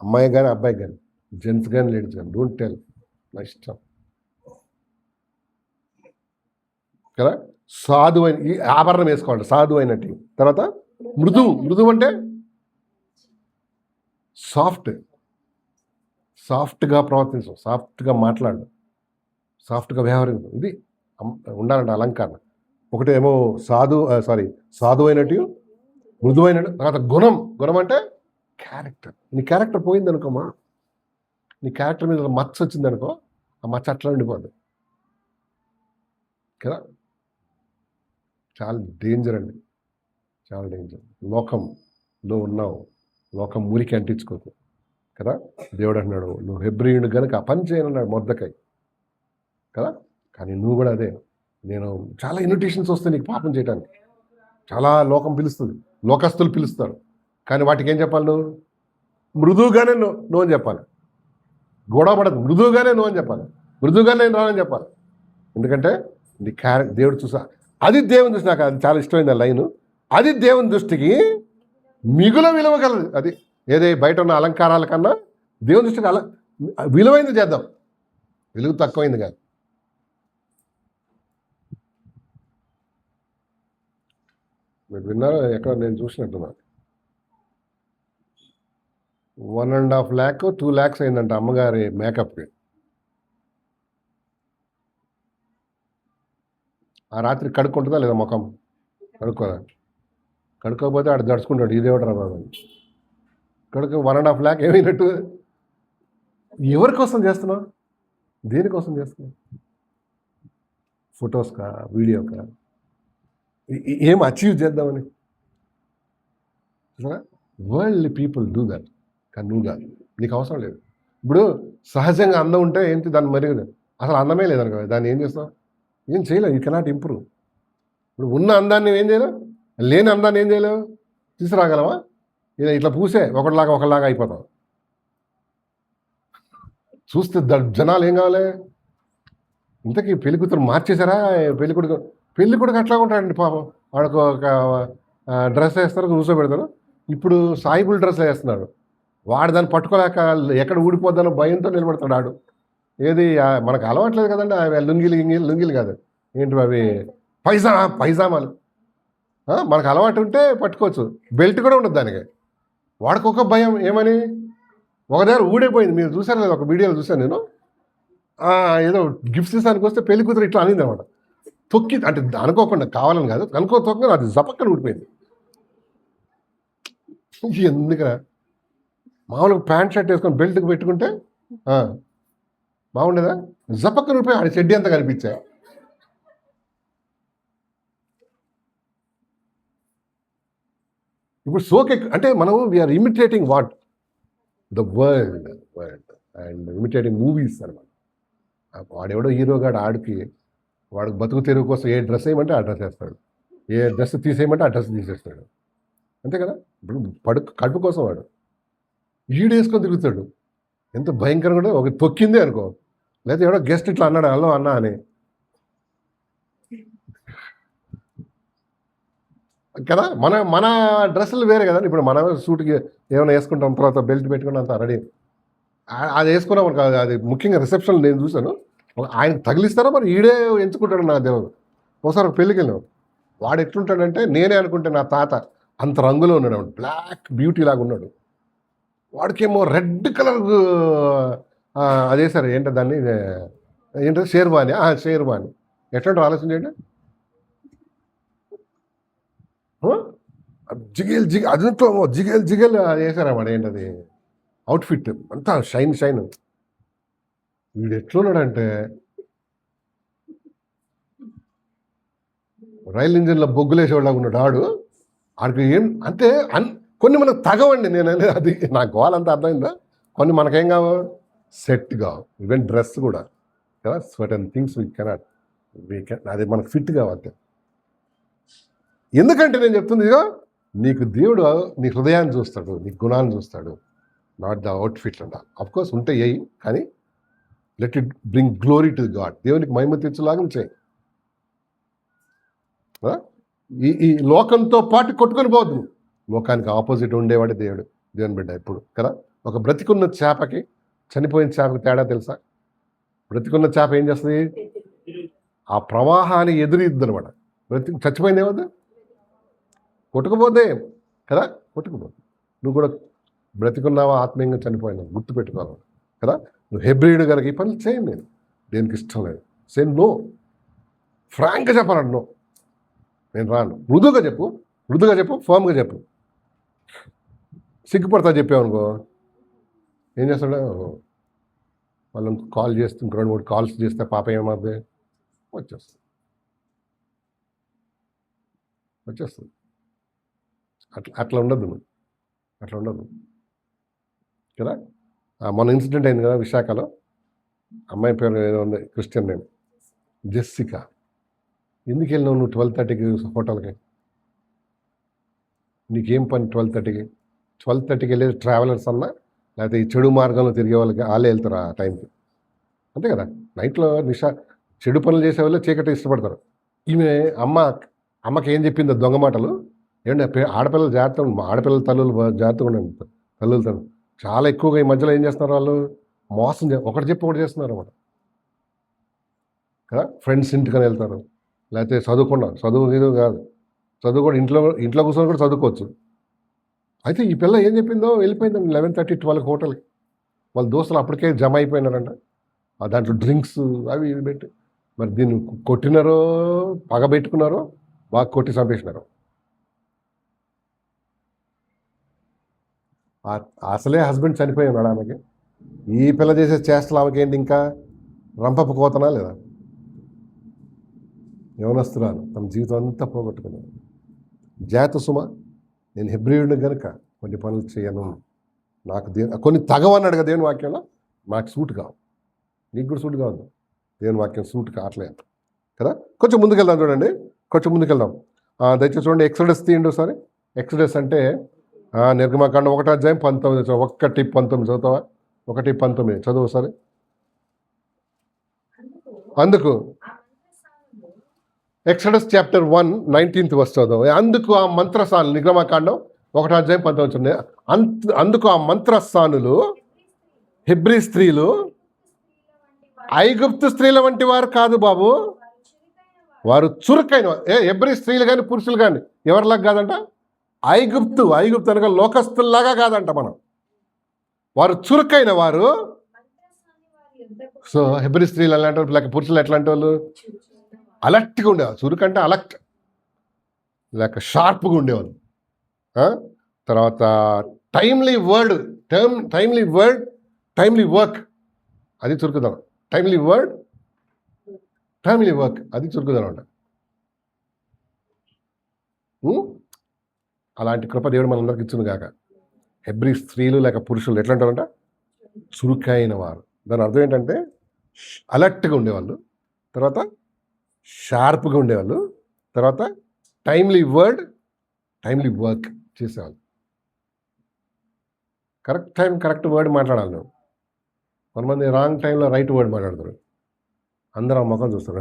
S1: అమ్మాయి కానీ అబ్బాయి కానీ, జెంట్స్ కానీ లేడీస్ కానీ, డోంట్ టెల్. నా ఇష్టం కదా. సాధు అయిన ఈ ఆభరణం వేసుకోవాలి, సాధు అయినట్టు. తర్వాత మృదువు అంటే సాఫ్ట్గా ప్రవర్తించు, సాఫ్ట్గా మాట్లాడు, సాఫ్ట్గా వ్యవహరించు. ఇది ఉండాలంటే అలంకారం. ఒకటేమో సాధు అయినట్టు, మృదువైనట్టు. తర్వాత గుణం అంటే క్యారెక్టర్. నీ క్యారెక్టర్ పోయింది అనుకోమా, నీ క్యారెక్టర్ మీద మచ్చ వచ్చింది అనుకో, ఆ మచ్చ అట్లా ఉండిపోద్ది కదా. చాలా డేంజర్ అండి, చాలా డేంజర్. లోకంలో ఉన్నావు, లోకం మురికి అంటించుకోకు కదా. దేవుడు అన్నాడు, నువ్వు హెబ్రీయుడు కనుక ఆ పని చేయనన్నాడు మొర్దెకై కదా. కానీ నువ్వు కూడా అదే. నేను చాలా ఇన్విటేషన్స్ వస్తాయి నీకు పాపం చేయడానికి, చాలా లోకం పిలుస్తుంది, లోకస్తులు పిలుస్తారు. కానీ వాటికి ఏం చెప్పాలి? నువ్వు మృదువుగానే నువ్వు అని చెప్పాలి. గొడవ పడదు, మృదువుగానే నువ్వు అని చెప్పాలి, మృదువుగానే నేను రానని చెప్పాలి. ఎందుకంటే నీ దేవుడు చూసా. అది దేవుని దృష్టి, నాకు అది చాలా ఇష్టమైంది ఆ లైను. అది దేవుని దృష్టికి మిగుల విలువ కలదు. అది ఏదే బయట ఉన్న అలంకారాల కన్నా దేవుని దృష్టికి విలువైంది చేద్దాం, విలువ తక్కువైంది కాదు. మీరు విన్నారా? ఎక్కడ నేను చూసినట్టున్నా. 1.5 lakh 2 lakhs అయిందంట అమ్మగారి మేకప్కి. ఆ రాత్రి కడుక్కుంటుందా లేదా ముఖం? కడుక్కోదా? కడుక్కోకపోతే ఆడు దడుచుకుంటాడు, ఇదేవడరా బాబు. 1.5 lakh ఏమైనట్టు? ఎవరి కోసం చేస్తున్నావు? దేనికోసం చేస్తున్నావు? ఫొటోస్కా, వీడియోకా, ఏం అచీవ్ చేద్దామని? వరల్డ్ పీపుల్ డూ దట్, కానీ నువ్వు కాదు, నీకు అవసరం లేదు. ఇప్పుడు సహజంగా అందం ఉంటే ఏంటి, దాన్ని మెరుగుదు. అసలు అందమే లేదనుకో, దాన్ని ఏం చేస్తావు? ఏం చేయలేవు. You cannot improve. ఇప్పుడు ఉన్న అందాన్ని ఏం చేయలేవు, లేని అందాన్ని ఏం చేయలేవు, తీసుకురాగలవా? ఇట్లా పూసే ఒకలాగా అయిపోతావు. చూస్తే జనాలు ఏం కావాలి? ఇంతకీ పెళ్లి కూతురు మార్చేశారా? పెళ్ళికొడుకు అట్లా ఉంటాడండి పాపం. వాడికి ఒక డ్రెస్ వేస్తారు, కూర్చోబెడతారు. ఇప్పుడు సాయిబుల్ డ్రెస్ వేస్తున్నాడు. వాడు దాన్ని పట్టుకోలేక ఎక్కడ ఊడిపోద్దానో భయంతో నిలబడతాడు ఆడు. ఏది మనకు అలవాట్లేదు కదండి. అవి లుంగిలు కాదు, ఏంటి అవి పైజామాలు. మనకు అలవాటు ఉంటే పట్టుకోవచ్చు, బెల్ట్ కూడా ఉండదు దానికి. వాడికి ఒక భయం, ఏమని? ఒక దగ్గర ఊడిపోయింది. మీరు చూసారు లేదా? ఒక వీడియోలో చూసాను నేను. ఏదో గిఫ్ట్స్ ఇస్తానికి వస్తే పెళ్లి కూతురు ఇట్లా అనింది అనమాట. తొక్కి, అంటే అనుకోకుండా, కావాలని కాదు, తొక్కగా అది జపక్కన ఊడిపోయింది. ఎందుకురా? మామూలుగా ప్యాంట్ షర్ట్ వేసుకొని బెల్ట్కి పెట్టుకుంటే బాగుండేదా? జపక్కన ఊడిపోయి ఆడి చెడ్డీ అంతా కనిపించా. ఇప్పుడు అంటే మనం we are imitating what the world and imitating movies అనమాట. వాడెవడో హీరోగాడు వాడికి బతుకు తెరువు కోసం ఏ డ్రెస్ వేయమంటే ఆ డ్రెస్ వేస్తాడు, ఏ డ్రెస్ తీసేయమంటే ఆ డ్రెస్ తీసేస్తాడు. అంతే కదా. ఇప్పుడు కడుపు కోసం వాడు ఈడేసుకొని తిరుగుతాడు. ఎంత భయంకరంగా కూడా. ఒక తొక్కిందే అనుకో, లేకపోతే ఎవడో గెస్ట్ ఇట్లా అన్నాడు, హలో అన్నా అని కదా. మన డ్రెస్సులు వేరే కదండి. ఇప్పుడు మన సూట్కి ఏమైనా వేసుకుంటాం, తర్వాత బెల్ట్ పెట్టుకుని అంత రెడీ. అది వేసుకున్నాం కాదు. అది ముఖ్యంగా రిసెప్షన్ నేను చూశాను. ఆయనకు తగిలిస్తారా మరి ఈడే ఎంచుకుంటాడు నా దేవుడు. ఒకసారి పెళ్ళికి వెళ్ళాం. వాడు ఎట్లుంటాడంటే, నేనే అనుకుంటే నా తాత అంత రంగులో ఉన్నాడు, బ్లాక్ బ్యూటీ లాగా ఉన్నాడు. వాడికేమో రెడ్ కలర్ అదే సార్ ఏంటో దాన్ని ఏంటో షేర్వాణి ఎట్లా ఆలోచన చేయండి. జిగేల్ అదంతా జిగేల్ వేసారా వాడు. ఏంటది అవుట్ఫిట్ అంతా షైన్ వీడు ఎట్లున్నాడంటే రైల్ ఇంజిన్లో బొగ్గులేసేవాళ్ళగా ఉన్నాడు ఆడికి ఏం అంటే కొన్ని మనకు తగవండి. నేను అది నా గోలంతా అర్థమైందా. కొన్ని మనకేం కావు, సెట్ కావు. ఈవెన్ డ్రెస్ కూడా కదా, సర్టన్ థింగ్స్ వీ కెనాట్ అది మనకు ఫిట్ కావాలి. ఎందుకంటే నేను చెప్తుంది ఇదిగో, నీకు దేవుడు నీ హృదయాన్ని చూస్తాడు, నీ గుణాన్ని చూస్తాడు, నాట్ ద అవుట్ఫిట్ అంట. అఫ్కోర్స్ ఉంటాయి, కానీ let it bring glory to God. దేవునికి మహిమ తెచ్చులాగా చేయి. ఈ లోకంతో పాటు కొట్టుకొని పోద్దు. లోకానికి ఆపోజిట్ ఉండేవాడే దేవుని బిడ్డ ఎప్పుడు కదా. ఒక బ్రతికున్న చేపకి చనిపోయిన చేపకి తేడా తెలుసా? బ్రతికున్న చేప ఏం చేస్తుంది? ఆ ప్రవాహాన్ని ఎదురిద్ది అనమాట. చచ్చిపోయింది ఏమవుతుంది? కొట్టుకుపోద్దే కదా, కొట్టుకుపోద్ది. నువ్వు కూడా బ్రతికున్నావా, ఆత్మీయంగా చనిపోయినావు, గుర్తుపెట్టుకోవాలి కదా. నువ్వు హెబ్రీయుడు కనుక ఈ పనులు చేయండి. నేను దేనికి ఇష్టం లేదు. సేమ్ నో, ఫ్రాంక్గా చెప్పాలండి. నో, నేను రాను. మృదువుగా చెప్పు, ఫర్మ్గా చెప్పు. సిగ్గుపడతా చెప్పావనుకో ఏం చేస్తాడు? వాళ్ళని కాల్ చేస్తూ 2-3 కాల్స్ చేస్తే పాప ఏమవుతుంది? వచ్చేస్తుంది. అట్లా ఉండదు నువ్వు, అట్లా ఉండదు కదా. మన ఇన్సిడెంట్ అయింది కదా విశాఖలో. అమ్మాయి పేరు ఏదో ఉంది, క్రిస్టియన్ నేమ్, జెస్సికా. ఎందుకు వెళ్ళినావు నువ్వు 12:30కి హోటల్కి? నీకేం పని 12:30కి వెళ్ళేది? ట్రావెలర్స్ అన్నా లేకపోతే ఈ చెడు మార్గంలో తిరిగే వాళ్ళకి వాళ్ళే వెళ్తారు ఆ టైంకి, అంతే కదా. నైట్లో చెడు పనులు చేసే వాళ్ళే చీకటి ఇష్టపడతారు. ఈమె అమ్మకి ఏం చెప్పిందో దొంగ మాటలు. ఏంటంటే ఆడపిల్లలు జాగ్రత్త, ఆడపిల్లల తల్లులు జాగ్రత్తగా ఉండండి. తల్లులు చాలా ఎక్కువగా ఈ మధ్యలో ఏం చేస్తున్నారు వాళ్ళు? మోసం ఒకటి చెప్పి ఒకటి చేస్తున్నారు అన్నమాట కదా. ఫ్రెండ్స్ ఇంటికని వెళ్తారు, లేకపోతే చదువు కాదు, చదువు కూడా ఇంట్లో కూర్చొని కూడా చదువుకోవచ్చు. అయితే ఈ పిల్ల ఏం చెప్పిందో వెళ్ళిపోయిందండి 11:30-12 హోటల్కి. వాళ్ళ దోస్తులు అప్పటికే జమ అయిపోయినారంట. దాంట్లో డ్రింక్స్ అవి ఇవి పెట్టి, మరి దీన్ని కొట్టినారో పగబెట్టుకున్నారో, బాగా కొట్టి చంపేసినారు. అసలే హస్బెండ్ చనిపోయి ఉన్నాడు ఆమెకి. ఈ పిల్ల చేసే చేష్టలు ఆమెకి ఏంటి? ఇంకా రంపపు కోతనా లేదా? యవనస్తురాలు తన జీవితం అంతా పోగొట్టుకున్నాను. జాత సుమ, నేను హెబ్రీయుడిని కనుక కొన్ని పనులు చేయను, నాకు కొన్ని తగవన్నాడు కదా దేవుని వాక్యంలో. నాకు సూట్ కావు, నీకు కూడా సూట్ కావద్దు. దేవుని వాక్యం సూట్ కావట్లేదు కదా. కొంచెం ముందుకెళ్దాం, చూడండి, కొంచెం ముందుకెళ్దాం. దయచేసి చూడండి, ఎక్సడస్ తీయండి ఒకసారి. ఎక్సడస్ అంటే నిర్గమకాండం 1:19 1:19 చదువుతావా? 1:19 చదువు ఒకసారి. అందుకు ఎక్సడస్ చాప్టర్ 1:19 చదువు. అందుకు ఆ మంత్రస్థానులు, నిర్గమకాండం 1:19 అందుకు ఆ మంత్రస్థానులు, హెబ్రీ స్త్రీలు ఐగుప్తు స్త్రీల వంటి వారు కాదు బాబు, వారు చురుకైన. హెబ్రీ స్త్రీలు కానీ పురుషులు కానీ ఎవరిలాగా కాదంట? ఐగుప్తు అనగా లోకస్తుల్లాగా కాదంట మనం. వారు చురుకైన వారు. సో హెబ్రీ స్త్రీలు ఎలాంటి వాళ్ళు, లేక పురుషులు ఎట్లాంటి వాళ్ళు? అలర్ట్గా ఉండేవాళ్ళు. చురుకు అంటే అలర్ట్, లేక షార్ప్గా ఉండేవాళ్ళు. తర్వాత టైమ్లీ వర్క్, అది చురుకుదనం. టైమ్లీ వర్క్, అది చురుకుదనం అంట. అలాంటి కృప దేవుడు మనందరికి ఇచ్చింది కాక. హెబ్రీ స్త్రీలు లేక పురుషులు ఎట్లా అంటారంట? చురుకైన వారు. దాని అర్థం ఏంటంటే అలర్ట్గా ఉండేవాళ్ళు, తర్వాత షార్ప్గా ఉండేవాళ్ళు, తర్వాత టైమ్లీ వర్క్ చేసేవాళ్ళు. కరెక్ట్ టైం కరెక్ట్ వర్డ్ మాట్లాడాలి నువ్వు. కొంతమంది రాంగ్ టైంలో రైట్ వర్డ్ మాట్లాడతారు, అందరూ ఆ ముఖం చూస్తారు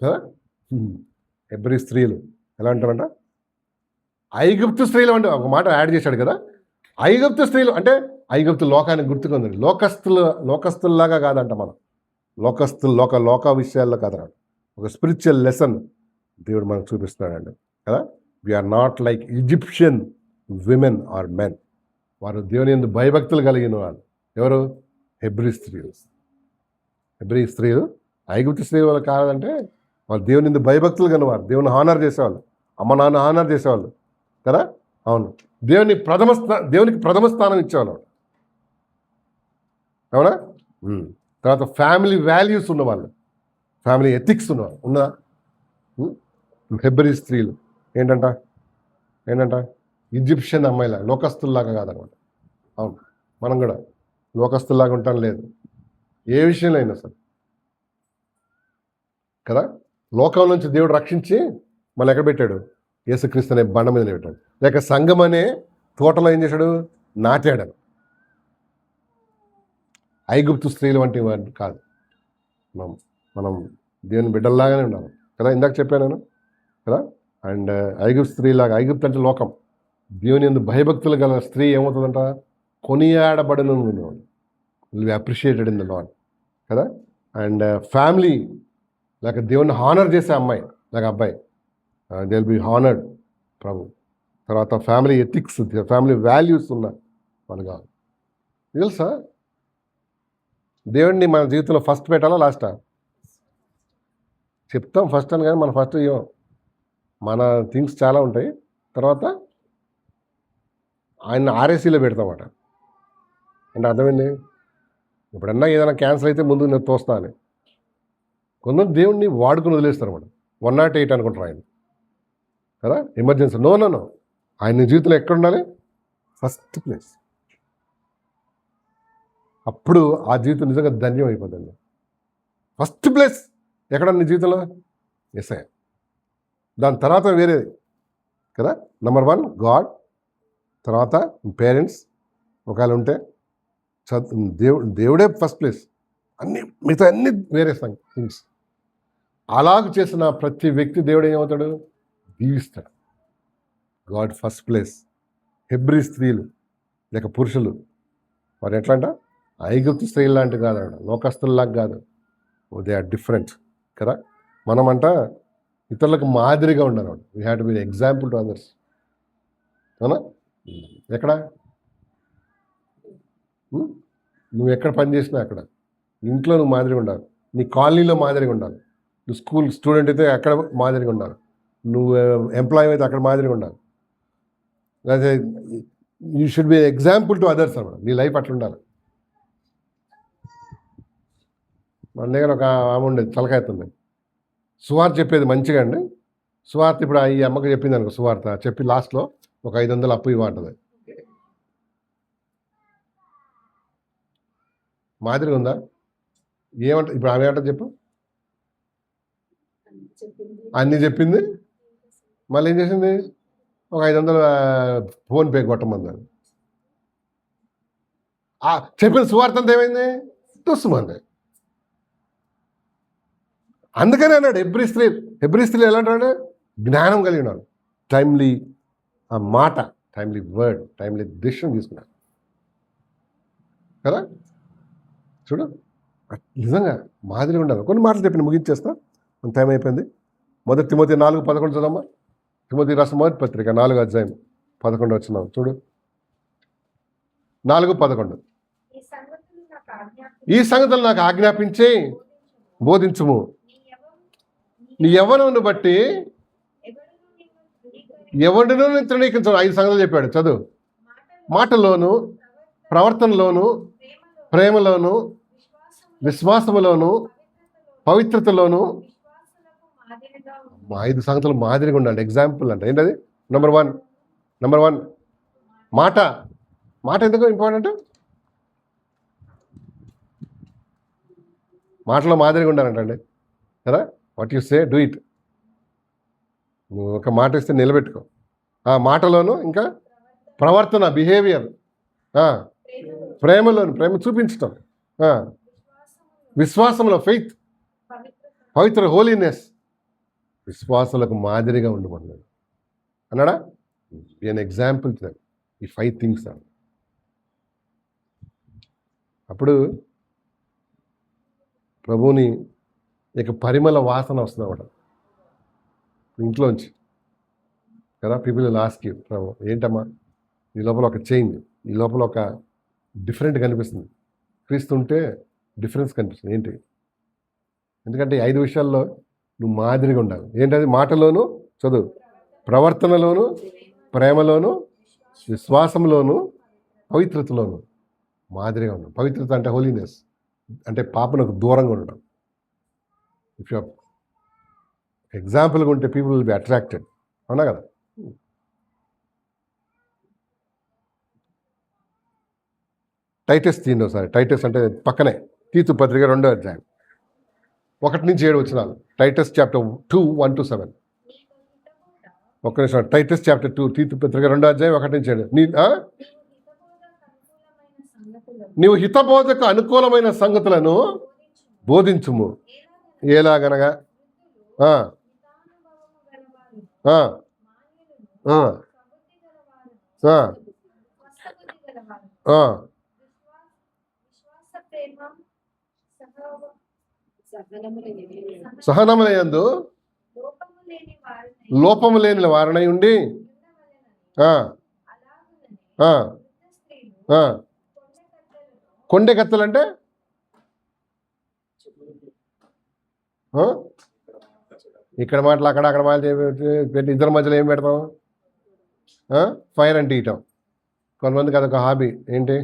S1: కదా. హెబ్రీ స్త్రీలు ఎలా అంటారంట? ఐగుప్తు స్త్రీలు అంటే ఒక మాట యాడ్ చేశాడు కదా. ఐగుప్తు స్త్రీలు అంటే ఐగుప్తు లోకానికి గుర్తుకుందండి. లోకస్తుల్లాగా కాదంట మనం. లోక విషయాల్లో కాదన్నాడు. ఒక స్పిరిచువల్ లెసన్ దేవుడు మనకు చూపిస్తున్నాడండి కదా. We are not like Egyptian women or men. వారు దేవుని యందు భయభక్తులు కలిగిన వాళ్ళు. ఎవరు? హెబ్రీ స్త్రీలు. ఐగుప్తు స్త్రీలు వాళ్ళు కాదంటే వాళ్ళు దేవుని యందు భయభక్తులు కలవారు, దేవుని హానర్ చేసేవాళ్ళు, అమ్మ నాన్న హానర్ చేసేవాళ్ళు కదా. అవును. దేవునికి ప్రథమ స్థానం ఇచ్చేవాళ్ళు. అవునా? తర్వాత ఫ్యామిలీ వాల్యూస్ ఉన్నవాళ్ళు, ఫ్యామిలీ ఎథిక్స్ ఉన్నవాళ్ళు ఉన్నదా? హెబ్రీ స్త్రీలు ఏంటంట ఈజిప్షియన్ అమ్మాయిలా, లోకస్తుల్లాగా కాదనమాట. అవును, మనం కూడా లోకస్తుల్లాగా ఉంటాం లేదు ఏ విషయంలో అయినా సరే కదా. లోకం నుంచి దేవుడు రక్షించి మళ్ళీ ఎక్కడ పెట్టాడు? యేసుక్రీస్తు అనే బండ మీద పెట్టాడు. లేక సంఘం అనే తోటలో ఏం చేశాడు? నాటాడు. ఐగుప్తు స్త్రీలు వంటి వాటి కాదు. మనం దేవుని బిడ్డల్లాగానే ఉండాలి కదా. ఇందాక చెప్పాను నేను కదా. అండ్ ఐగుప్తు స్త్రీలాగా, ఐగుప్తు అంటే లోకం, దేవుని యందు భయభక్తులు గల స్త్రీ ఏమవుతుందంట? కొనియాడబడిన will be appreciated in the Lord కదా. అండ్ ఫ్యామిలీ లేక దేవుని హానర్ చేసే అమ్మాయి లేక అబ్బాయి, దే విల్ బి హానర్డ్ ప్రభు. తర్వాత ఫ్యామిలీ ఎథిక్స్, ఫ్యామిలీ వాల్యూస్ ఉన్న వాళ్ళు కాదు. తెలుసా, దేవుడిని మన జీవితంలో ఫస్ట్ పెట్టాలా లాస్టా? చెప్తాం ఫస్ట్ అని, కానీ మన ఫస్ట్ ఇవ్వం. మన థింగ్స్ చాలా ఉంటాయి. తర్వాత ఆయన ఆర్ఎస్సీలో పెడతామట. అంటే అర్థమైంది, ఇప్పుడన్నా ఏదైనా క్యాన్సిల్ అయితే ముందు నేను తోస్తా అని. కొందరు దేవుడిని వాడుకుని వదిలేస్తారు అన్నమాట. 108 అనుకుంటారు ఆయన కదా, ఎమర్జెన్సీ. నో, ఆయన జీవితంలో ఎక్కడ ఉండాలి? First place. అప్పుడు ఆ జీవితం నిజంగా ధన్యం అయిపోతుంది. ఫస్ట్ ప్లేస్ ఎక్కడ నీ జీవితంలో? యేసయ్య. దాని తర్వాత వేరేది కదా. నెంబర్ 1 గాడ్, తర్వాత పేరెంట్స్ ఒకవేళ ఉంటే, దేవుడే ఫస్ట్ ప్లేస్, అన్ని మిగతా అన్ని వేరే థింగ్స్. అలాగ చేసిన ప్రతి వ్యక్తి దేవుడు ఏమవుతాడు? దీవిస్తాడు. God first place. హెబ్రీ స్త్రీలు లేక పురుషులు వారు ఎట్లా అంట? ఐగుప్తు స్త్రీలు లాంటి కాదు, లోకస్తుల్లాగా కాదు. దే ఆర్ డిఫరెంట్ కదా. మనమంట ఇతరులకు మాదిరిగా ఉండాలి. We have to be example to others. అవునా? ఎక్కడ నువ్వు ఎక్కడ పని చేసినా అక్కడ ఇంట్లో నువ్వు మాదిరిగా ఉండాలి. నీ కాలనీలో మాదిరిగా ఉండాలి. నువ్వు స్కూల్ స్టూడెంట్ అయితే అక్కడ మాదిరిగా ఉండాలి. నువ్వు ఎంప్లాయీ అయితే అక్కడ మాదిరిగా ఉండాలి. అదే you should be example to others అన్నమాట. నీ లైఫ్ అట్లా ఉండాలి. మన దగ్గర ఒక ఆమె ఉండేది, తలకాయతుంది. సువార్త చెప్పేది మంచిగా అండి. సువార్త ఇప్పుడు ఈ అమ్మకి చెప్పింది అనుకో, సువార్త చెప్పి లాస్ట్లో ఒక 500 అప్పు ఇవ్వంటుంది. మాదిరిగా ఉందా? ఏమంట ఇప్పుడు ఆమె ఏమంట చెప్పు? అన్నీ చెప్పింది, మళ్ళీ ఏం చేసింది? ఒక 500 ఫోన్పే కొట్టమంది. చెప్పిన సువార్త అంతా ఏమైంది? తుస్సుమంది. అందుకనే అన్నాడు హెబ్రీ స్త్రీలు ఎలా అంటాడు? జ్ఞానం కలిగినాడు, టైమ్లీ మాట, టైమ్లీ వర్డ్, టైమ్లీ డిసిషన్ తీసుకున్నాడు కదా. చూడు, నిజంగా మాదిరిగా ఉండాలి. కొన్ని మాటలు చెప్పిన ముగించేస్తా, మన టైం అయిపోయింది. 1 తిమోతి 4:11 చదమ్మా. తిమోతి రాసిన మొదటి పత్రిక 4:11 వచ్చినాం. చూడు, 4:11. ఈ సంగతులు నాకు ఆజ్ఞాపించి బోధించుము. నీ యవ్వనమును బట్టి ఎవరినూ తృణీకరించు. 5 సంగతులు చెప్పాడు, చదువు. మాటలోను, ప్రవర్తనలోను, ప్రేమలోను, విశ్వాసములోను, పవిత్రతలోను. 5 సంగతులు మాదిరిగా ఉండాలి. ఎగ్జాంపుల్ అంటే ఏంటది? నెంబర్ వన్ మాట ఎందుకు ఇంపార్టెంట్? మాటలో మాదిరిగా ఉండాలంటండి కదా. What you say, do it. నువ్వు ఒక మాట ఇస్తే నిలబెట్టుకో. ఆ మాటలోను, ఇంకా ప్రవర్తన, బిహేవియర్, ప్రేమ చూపించటం, విశ్వాసంలో ఫెయిత్, పవిత్ర, హోలీనెస్. విశ్వాసాలకు మాదిరిగా ఉండమన్నాడు అన్నాడా? An example to them. ఈ 5 థింగ్స్. అప్పుడు ప్రభువుని ఇక పరిమళ వాసన వస్తుందన్నమాట ఇంట్లోంచి కదా. పీపుల్ విల్ ఆస్క్ యూ, ప్రభు ఏంటమ్మా ఈ లోపల ఒక చేంజ్, ఈ లోపల ఒక డిఫరెంట్ కనిపిస్తుంది. క్రీస్తుంటే డిఫరెన్స్ కనిపిస్తుంది. ఏంటి? ఎందుకంటే 5 విషయాల్లో నువ్వు మాదిరిగా ఉండాలి. ఏంటది? మాటలోను, చదువు, ప్రవర్తనలోను, ప్రేమలోను, విశ్వాసంలోను పవిత్రతలోను మాదిరిగా ఉండడం. పవిత్రత అంటే హోలీనెస్, అంటే పాపనకు దూరంగా ఉండడం. ఇఫ్ యూ ఎగ్జాంపుల్గా ఉంటే పీపుల్ విల్ బి అట్రాక్టెడ్. అవునా కదా? టైటస్ తీయండి ఒకసారి. టైటస్ అంటే పక్కనే తీతు పత్రిక 2వ అధ్యాయం 1 నుంచి 7 వచనాలు. Titus chapter 2 1-7. ఒక్క నిమిషం. టైటస్ చాప్టర్ 2 తీతు పత్రిక 2వ అధ్యాయం 1 నుంచి 7. నీవు హితబోధకు అనుకూలమైన సంగతులను బోధించుము. ఎలాగనగా సహనములందు లోపము లేని వారనై ఉండి కొండె కత్తలంటే ఇక్కడ మాటలు అక్కడ మాటలు పెట్టి ఇద్దరి మధ్యలో ఏం పెడతాం? ఫైర్ అండ్ తీయటం. కొంతమందికి అదొక హాబీ. ఏంటి?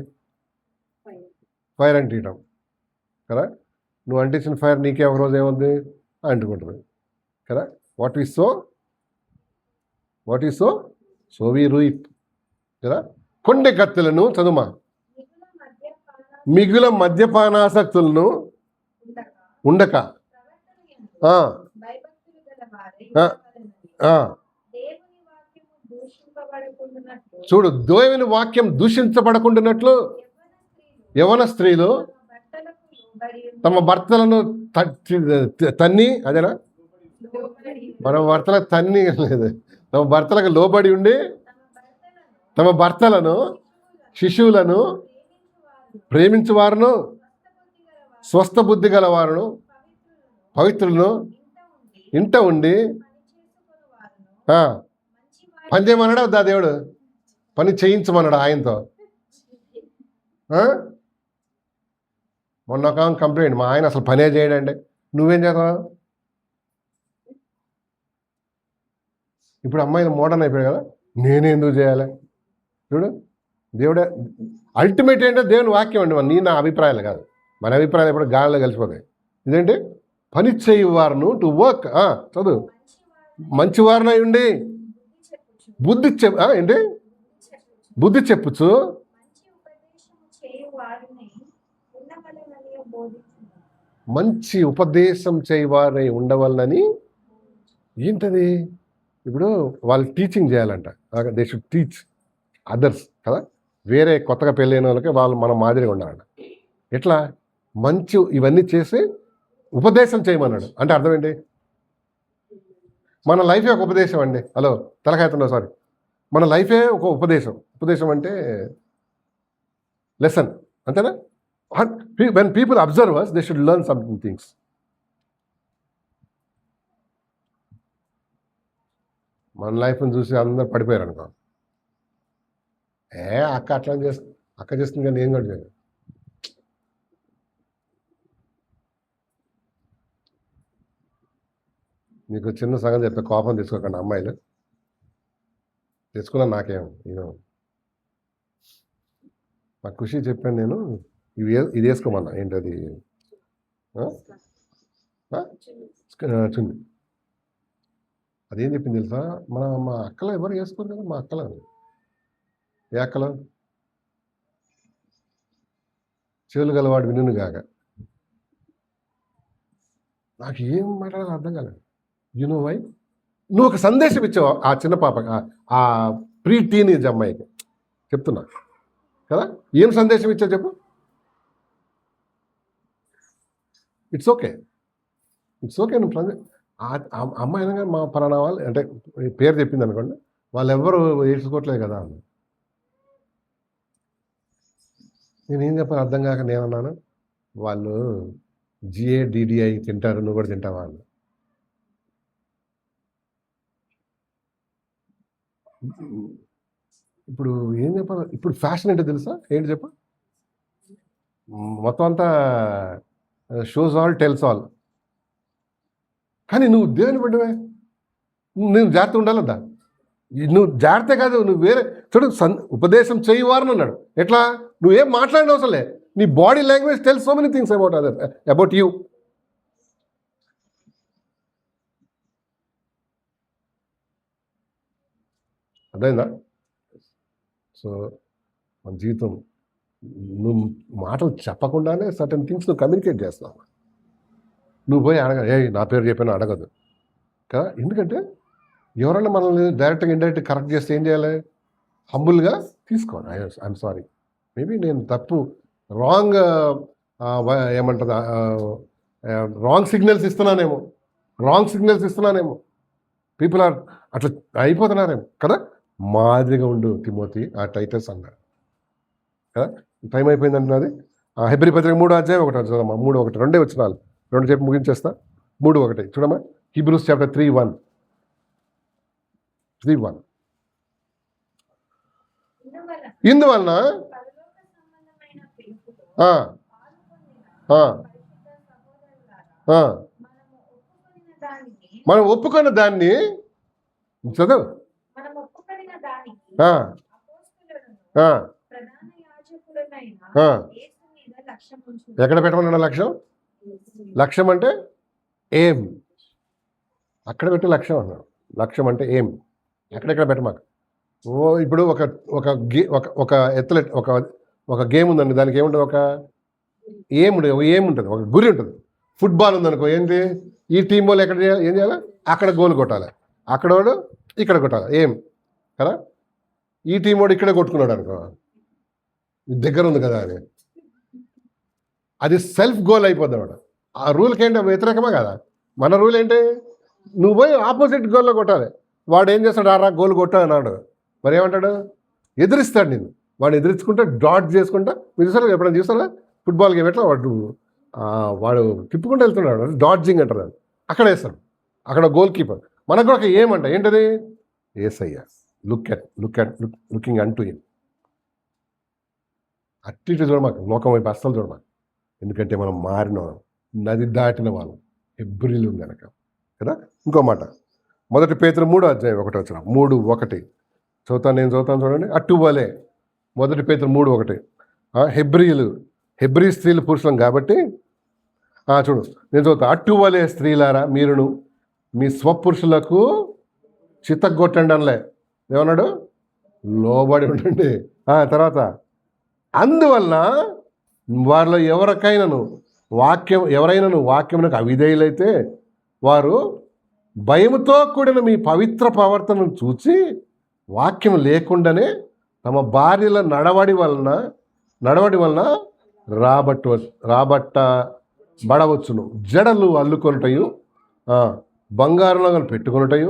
S1: ఫైర్ అండ్ తీయటం కదా. నువ్వు అంటించిన ఫైర్ నీకే ఒక రోజు ఏముంది అంటుకుంటుంది కదా. వాట్ ఈస్ సో వి రూయిట్ కదా. కొండె కత్తులను చదుమా మిగుల మద్యపానాసక్తులను ఉండక చూడు, దేవుని వాక్యం దూషించబడకుండానట్లు యవన స్త్రీలు తమ భర్తలను తన్ని, అదేనా మన భర్తలకు తన్ని లేదు, తమ భర్తలకు లోబడి ఉండి తమ భర్తలను శిశువులను ప్రేమించువారును స్వస్థ బుద్ధి గలవారును పవిత్రులను ఇంట ఉండి పని చేయమన్నాడా వద్దా? దేవుడు పని చేయించమన్నాడు ఆయనతో. మొన్న ఒక కంప్లైంట్, మా ఆయన అసలు పనే చేయడండి. నువ్వేం చేస్తావు? ఇప్పుడు అమ్మాయిలు మోడర్న్ అయిపోయాడు కదా, నేనే ఎందుకు చేయాలి? చూడు, దేవుడే అల్టిమేట్ ఏంటో దేవుని వాక్యం అండి. నీ నా అభిప్రాయాలు కాదు, మన అభిప్రాయాలు ఎప్పుడు గాలిలో కలిసిపోతాయి. ఇదేంటి? పని చేయవారును టు వర్క్. చదువు. మంచివారినై ఉండి బుద్ధి ఏంటి? బుద్ధి చెప్పుచు మంచి ఉపదేశం చేయవారై ఉండవాలని. ఏంటది? ఇప్పుడు వాళ్ళు టీచింగ్ చేయాలంట. దే షుడ్ టీచ్ అదర్స్ కదా. వేరే కొత్తగా పెళ్ళైన వాళ్ళకి వాళ్ళు మనం మాదిరిగా ఉండాలంట. ఎట్లా? మంచి ఇవన్నీ చేసి ఉపదేశం చేయమన్నాడు. అంటే అర్థం ఏంటి? మన లైఫే ఒక ఉపదేశం అండి. హలో, తలకాయతుండో సారీ. మన లైఫే ఒక ఉపదేశం. ఉపదేశం అంటే లెసన్, అంతేనా? When people observe us, they should learn something things. మన లైఫ్ని చూసి అందరు పడిపోయారు అనుకో, అక్క అట్లా అక్క చేస్తుంది కానీ నేను కూడా చేయను. మీకు చిన్న సంగతి చెప్పే, కోపం తెచ్చుకోకండి అమ్మాయిలు. తెచ్చుకున్నా నాకేం నేను మా ఖుషి చెప్పాను. నేను ఇది వేసుకోమన్నా. ఏంటది? చుంది. అదేం చెప్పింది తెలుసా? మా అక్కలు ఎవరు వేసుకోరు కదా. మా అక్కలు, ఏ అక్కలు? చెవులు గలవాడు వినును గాక. నాకు ఏం మాట్లాడాలో అర్థం కాలేదు. You know why? నువ్వు ఒక సందేశం ఇచ్చావు ఆ చిన్న పాప, ఆ ప్రీ టీనేజ్ అమ్మాయికి చెప్తున్నా కదా. ఏం సందేశం ఇచ్చావు చెప్పు? It's okay, it's okay. నువ్వు అమ్మాయి అనగా మా పలానా వాళ్ళు అంటే పేరు చెప్పింది అనుకోండి, వాళ్ళు ఎవరు ఏడ్చుకోవట్లేదు కదా. నేనేం చెప్పాలి అర్థం కాక నేనన్నాను, వాళ్ళు GADDI తింటారు, నువ్వు కూడా తింటావా అని. ఇప్పుడు ఏం చెప్పాలి? ఇప్పుడు ఫ్యాషన్ ఏంటో తెలుసా? ఏంటి చెప్పు? మొత్తం అంతా షోస్ ఆల్ టెల్స్ ఆల్. కానీ నువ్వు దేవుని బిడ్డవే, నేను జాగ్రత్త ఉండాలద్దా? నువ్వు జాగ్రత్త కాదు, నువ్వు వేరే చూడు ఉపదేశం చేయవారని అన్నాడు. ఎట్లా? నువ్వేం మాట్లాడిన అవసరంలే, నీ body language tell so many things about you. అర్థమైందా? సో మన జీవితం నువ్వు మాటలు చెప్పకుండానే సర్టన్ థింగ్స్ నువ్వు కమ్యూనికేట్ చేస్తావు. నువ్వు పోయి నా పేరు చెప్పినా అడగదు కదా. ఎందుకంటే ఎవరన్నా మనల్ని డైరెక్ట్గా ఇండైరెక్ట్గా కరెక్ట్ చేస్తే ఏం చేయాలి? హంబుల్గా తీసుకోవాలి. ఐఎమ్ సారీ, మేబీ నేను తప్పు రాంగ్ ఏమంటుంది రాంగ్ సిగ్నల్స్ ఇస్తున్నానేమో, పీపుల్ ఆర్ అట్లా అయిపోతున్నారేమో కదా. మాదిరిగా ఉండు తిమోతి, ఆ టైటస్ అన్నాడు కదా. టైం అయిపోయిందంటే నాది. హెబ్రీ పత్రిక 3:1 చదవమ్మా. 3:1 రెండే వచ్చినాలు, 2 చెప్పి ముగించేస్తా. 3:1 చూడమ్మా. Hebrews chapter 3:1. ఇందువలన మనం ఒప్పుకున్న దాన్ని చదువు. ఎక్కడ పెట్టమన్నా లక్ష్యం అంటే ఏం, అక్కడ పెట్టి లక్ష్యం అన్నాడు. లక్ష్యం అంటే ఏం, ఎక్కడెక్కడ పెట్టమాక. ఇప్పుడు ఒక ఎత్లెట్ ఒక గేమ్ ఉందండి, దానికి ఏముంటుంది? ఒక ఏముంటుంది, ఒక గురి ఉంటుంది. ఫుట్బాల్ ఉందనుకో, ఏంటి? ఈ టీం వాళ్ళు ఎక్కడ ఏం చేయాలి? అక్కడ గోల్ కొట్టాలి, అక్కడ వాడు ఇక్కడ కొట్టాలి, ఏం కదా. ఈ టీం వాడు ఇక్కడే కొట్టుకున్నాడు అనుకో, దగ్గర ఉంది కదా అని, అది సెల్ఫ్ గోల్ అయిపోద్ది వాడు. ఆ రూల్కి ఏంటి? వ్యతిరేకమా కదా. మన రూల్ ఏంటి? నువ్వు పోయి ఆపోజిట్ గోల్లో కొట్టాలి. వాడు ఏం చేస్తాడు? గోల్ కొట్టాడు అన్నాడు, మరి ఏమంటాడు? ఎదిరిస్తాడు నేను. వాడు ఎదిరించుకుంటా డాట్ చేసుకుంటా. మీరు చూసారా ఎప్పుడైనా చూసారా ఫుట్బాల్ గేమ్? ఎట్లా వాడు తిప్పుకుంటూ వెళ్తున్నాడు, డాడ్జింగ్ అంటారు. అక్కడ వేస్తాడు, అక్కడ గోల్ కీపర్. మనకు కూడా ఏమంట ఏంటది? యేసయ్య, లుకింగ్ అంటూ హిమ్. అట్టి చూడమాక, లోకం వైపు అస్సలు చూడమాక. ఎందుకంటే మనం మారిన వాళ్ళం, నది దాటిన వాళ్ళం, హెబ్రీలు కనుక కదా. ఇంకో మాట, 1 పేతురు 3:1 3:1 నేను చదువుతాను చూడండి. అట్టువలే 1 పేతురు 3:1 హెబ్రీ స్త్రీలు పురుషులం కాబట్టి చూడు నేను చదువుతా. అట్టువలే స్త్రీలారా మీరును మీ స్వపురుషులకు చిత్తగొట్టండి అనలే. ఏమన్నాడు? లోబడి ఉండండి. తర్వాత అందువలన వారిలో ఎవరైనాను వాక్యమునకు అవిధేయులైతే వారు భయముతో కూడిన మీ పవిత్ర ప్రవర్తనను చూచి వాక్యం లేకుండానే తమ భార్యల నడవడి వలన రాబట్టబడవచ్చును. జడలు అల్లుకొనుటయు, బంగారు నగలు పెట్టుకొనుటయు,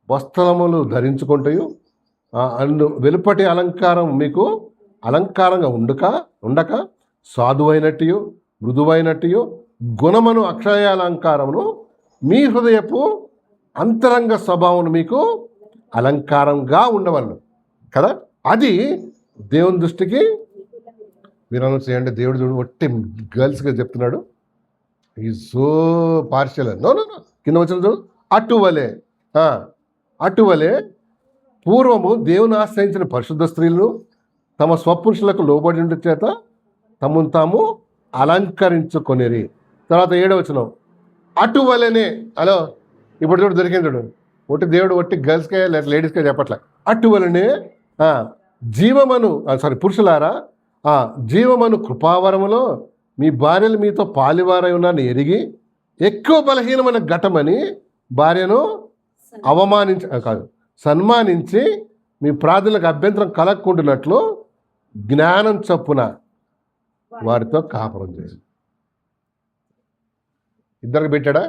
S1: వస్త్రములు ధరించుకుంటయు, వెలుపటి అలంకారం మీకు అలంకారంగా ఉండక సాధువైనట్టు మృదువైనట్టు గుణమును అక్షయాలంకారమును మీ హృదయపు అంతరంగ స్వభావం మీకు అలంకారంగా ఉండవలను కదా. అది దేవుని దృష్టికి మీరు చేయండి. దేవుడు చూడు ఒట్టి గర్ల్స్గా చెప్తున్నాడు. ఈ సో పార్షియల్. నో కింద వచ్చిన చూడు. అటువలే పూర్వము దేవుని ఆశ్రయించిన పరిశుద్ధ స్త్రీలను తమ స్వపురుషులకు లోబడి ఉండే చేత తమను తాము అలంకరించుకొనిరి. తర్వాత 7వ వచనం, అటువలనే. హలో, ఇప్పుడు చూడు దొరికింది చూడు. దేవుడు గర్ల్స్కే లేడీస్కే చెప్పట్లే. అటువలనే పురుషులారా జీవమను కృపావరములో మీ భార్యలు మీతో పాలివారై ఉన్నారని ఎరిగి ఎక్కువ బలహీనమైన ఘటమని భార్యను సన్మానించి మీ ప్రార్థనలకు అభ్యంతరం కలగకుంటున్నట్లు జ్ఞానం చొప్పున వారితో కాపురం చేసి. ఇద్దరికి పెట్టాడా?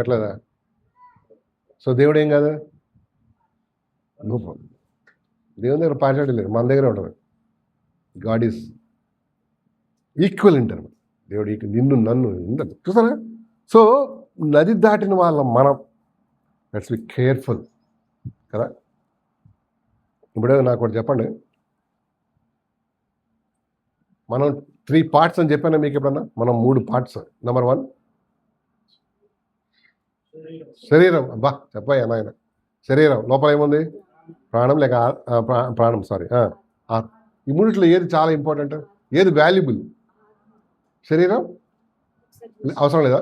S1: ఎట్లదా? సో దేవుడు ఏం కాదు, దేవుని దగ్గర పార్షాలిటీ లేదు, మన దగ్గర ఉంటుంది. God is equal inter. దేవుడు నిన్ను నన్ను ఉండదు, చూసారా. సో నది దాటిన వాళ్ళం మనం. లెట్స్ బి కేర్ఫుల్ కదా. ఇప్పుడే నాకు ఒకటి చెప్పండి, మనం 3 పార్ట్స్ అని చెప్పాను మీకు ఎప్పుడన్నా? మనం 3 పార్ట్స్. నెంబర్ 1 శరీరం. అబ్బా చెప్పాయా నాయన, శరీరం లోపల ఏముంది? ప్రాణం లేక ప్రాణం సారీ ఈ మూడిట్లో ఏది చాలా ఇంపార్టెంట్, ఏది వాల్యుబుల్? శరీరం అవసరం లేదా?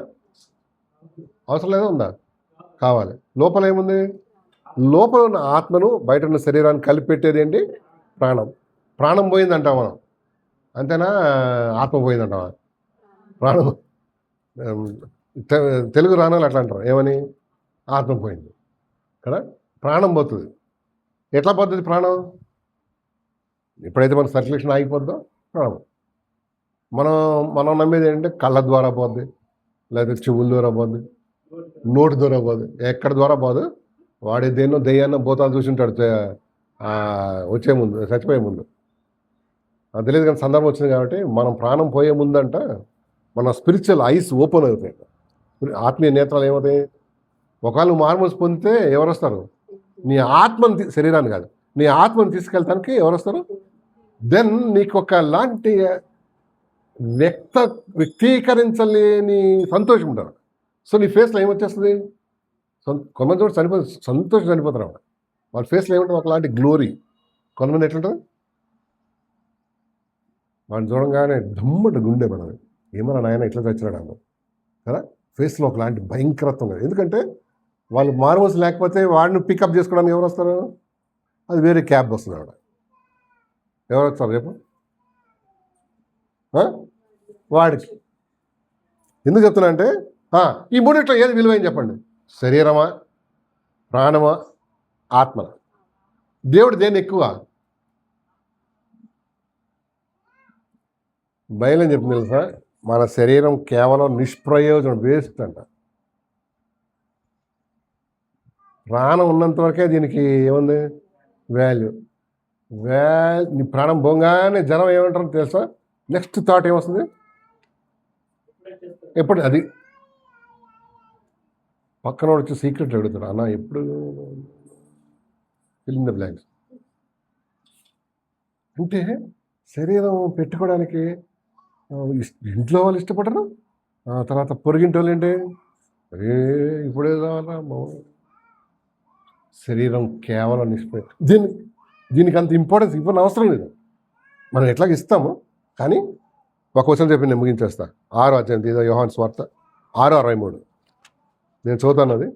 S1: అవసరం లేదా? ఉందా? కావాలి. లోపల ఏముంది? లోపల ఉన్న ఆత్మను బయట ఉన్న శరీరాన్ని కలిపి పెట్టేది ఏంటి? ప్రాణం. ప్రాణం పోయిందంటాం మనం, అంతేనా? ఆత్మ పోయిందంటావా? ప్రాణం తెలుగు రానాలు అట్లా అంటారు, ఏమని? ఆత్మ పోయింది కదా, ప్రాణం పోతుంది. ఎట్లా పోతుంది ప్రాణం? ఎప్పుడైతే మన సర్క్యులేషన్ ఆగిపోద్దో ప్రాణం. మనం నమ్మేది ఏంటంటే కళ్ళ ద్వారా పోద్ది, లేదా చెవుల ద్వారా పోద్ది, నోటి ద్వారా పోదు. ఎక్కడ ద్వారా పోదు? వాడి దేన్నో దెయ్యాన్నో భూతాలు చూసింటాడు వచ్చే ముందు, చచ్చిపోయే ముందు. అది తెలియదు కానీ సందర్భం వచ్చింది కాబట్టి మనం ప్రాణం పోయే ముందంట మన స్పిరిచువల్ ఐస్ ఓపెన్ అవుతాయి, ఆత్మీయ నేత్రాలు ఏమవుతాయి? ఒకవేళ నువ్వు మార్మల్స్ పొందితే ఎవరు వస్తారు? నీ ఆత్మని, శరీరాన్ని కాదు, నీ ఆత్మని తీసుకెళ్తానికి ఎవరు వస్తారు? దెన్ నీకు ఒకలాంటి వ్యక్తీకరించలేని సంతోషం ఉంటారు. సో నీ ఫేస్లో ఏమొచ్చేస్తుంది? కొంతమంది కూడా సంతోషం చనిపోతారు. వాళ్ళ ఫేస్లో ఏముంటుంది? ఒకలాంటి గ్లోరీ. కొంతమంది ఎట్లుంటుంది? వాడిని చూడంగానే దమ్మట గుండె పడదు, ఏమన్నా నాయన ఇట్లా చచ్చినాడు అన్న కదా. ఫేస్లో ఒకలాంటి భయంకరత్వం కదా. ఎందుకంటే వాళ్ళు మార్మల్స్ లేకపోతే వాడిని పికప్ చేసుకోవడానికి ఎవరు వస్తారు? అది వేరే క్యాబ్ వస్తుంది. ఆవిడ ఎవరు వస్తారు రేపు? వాడికి. ఎందుకు చెప్తున్నా అంటే ఈ మూడిట్లో ఏది విలువైన చెప్పండి? శరీరమా, ప్రాణమా, ఆత్మ? దేవుడు దేన్ని ఎక్కువ? బయలు అని చెప్పింది తెలుసా? మన శరీరం కేవలం నిష్ప్రయోజనం, వేస్ట్ అంట. ప్రాణం ఉన్నంత వరకే దీనికి ఏముంది? వాల్యూ. నీ ప్రాణం పోగానే జనం ఏమంటారు తెలుసా? నెక్స్ట్ థాట్ ఏమొస్తుంది? ఎప్పుడు అది పక్కన వచ్చి సీక్రెట్ అడుగుతాడు, అన్న ఎప్పుడు ఫిల్ ఇన్ ద బ్లాంక్స్ అంటే శరీరం పెట్టుకోవడానికి ఇంట్లో వాళ్ళు ఇష్టపడరు, తర్వాత పొరుగింటి వాళ్ళు ఏంటి అరే ఇప్పుడే కావాలా. శరీరం కేవలం దీనికి అంత ఇంపార్టెన్స్ ఇవ్వని అవసరం లేదు. మనం ఎట్లాగ ఇస్తాము. కానీ ఒక వచనం చెప్పి నేను ముగించేస్తా. 6వ అధ్యాయం యోహాను సువార్త 6:63. నేను చదువుతాను, అది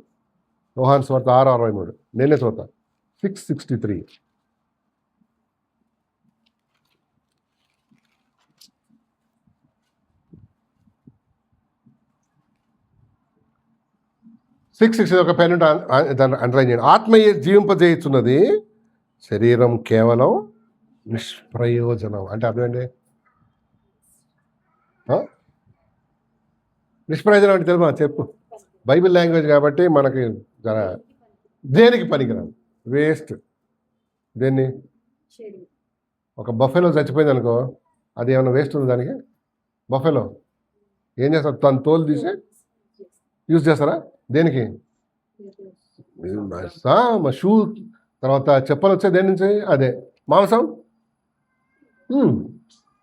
S1: యోహాను సువార్త 6:63. నేనే చదువుతా. 6:63. ఒక పెన్ దాన్ని అండర్లైన్ చేయండి. ఆత్మయే జీవింపజేయుచున్నది, శరీరం కేవలం నిష్ప్రయోజనం. అంటే అర్థమండి నిష్ప్రయోజనం అంటే తెలుసా? చెప్పు. బైబిల్ లాంగ్వేజ్ కాబట్టి మనకి జర దేనికి పనికిరాదు, వేస్ట్. దేన్ని? ఒక బఫెలో చచ్చిపోయింది అనుకో, అది ఏమైనా వేస్ట్ ఉంది దానికి? బఫెలో ఏం చేస్తారు? తను తోలు తీసి యూజ్ చేస్తారా? దేనికి? మా షూ తర్వాత చెప్పలు వచ్చే దేని నుంచి? అదే మాంసం,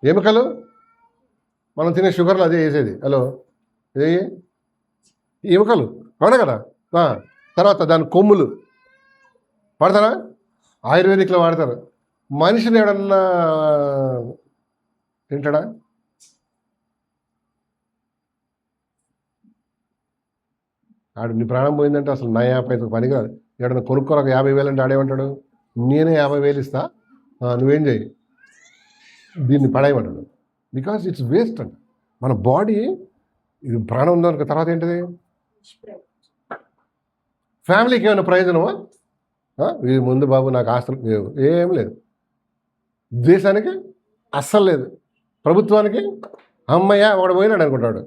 S1: ఎముకలు, మనం తినే షుగర్లు అదే వేసేది. హలో, ఇదే ఎముకలు అవునా కదా. తర్వాత దాని కొమ్ములు వాడతారా? ఆయుర్వేదిక్లో వాడతారు. మనిషిని ఎవడన్నా తింటాడా? ఆడు నీ ప్రాణం పోయిందంటే అసలు నా 50 పనికిరాదు. ఎవడన్నా కొనుక్కోరకు 50,000 అంటే ఆడేమంటాడు? నేనే 50,000 ఇస్తా, నువ్వేం చేయి, దీన్ని పడేయమంటాడు. బికాస్ ఇట్స్ వేస్ట్ అంట. మన బాడీ ఇది ప్రాణం ఉందనుకో, తర్వాత ఏంటిది? ఫ్యామిలీకి ఏమైనా ప్రయోజనమా? ఇది ముందు బాబు నాకు ఆస్తులు లేవు, ఏం లేదు. దేశానికి అస్సలు లేదు. ప్రభుత్వానికి అమ్మయ్య వాడు పోయినాడు అనుకుంటాడు.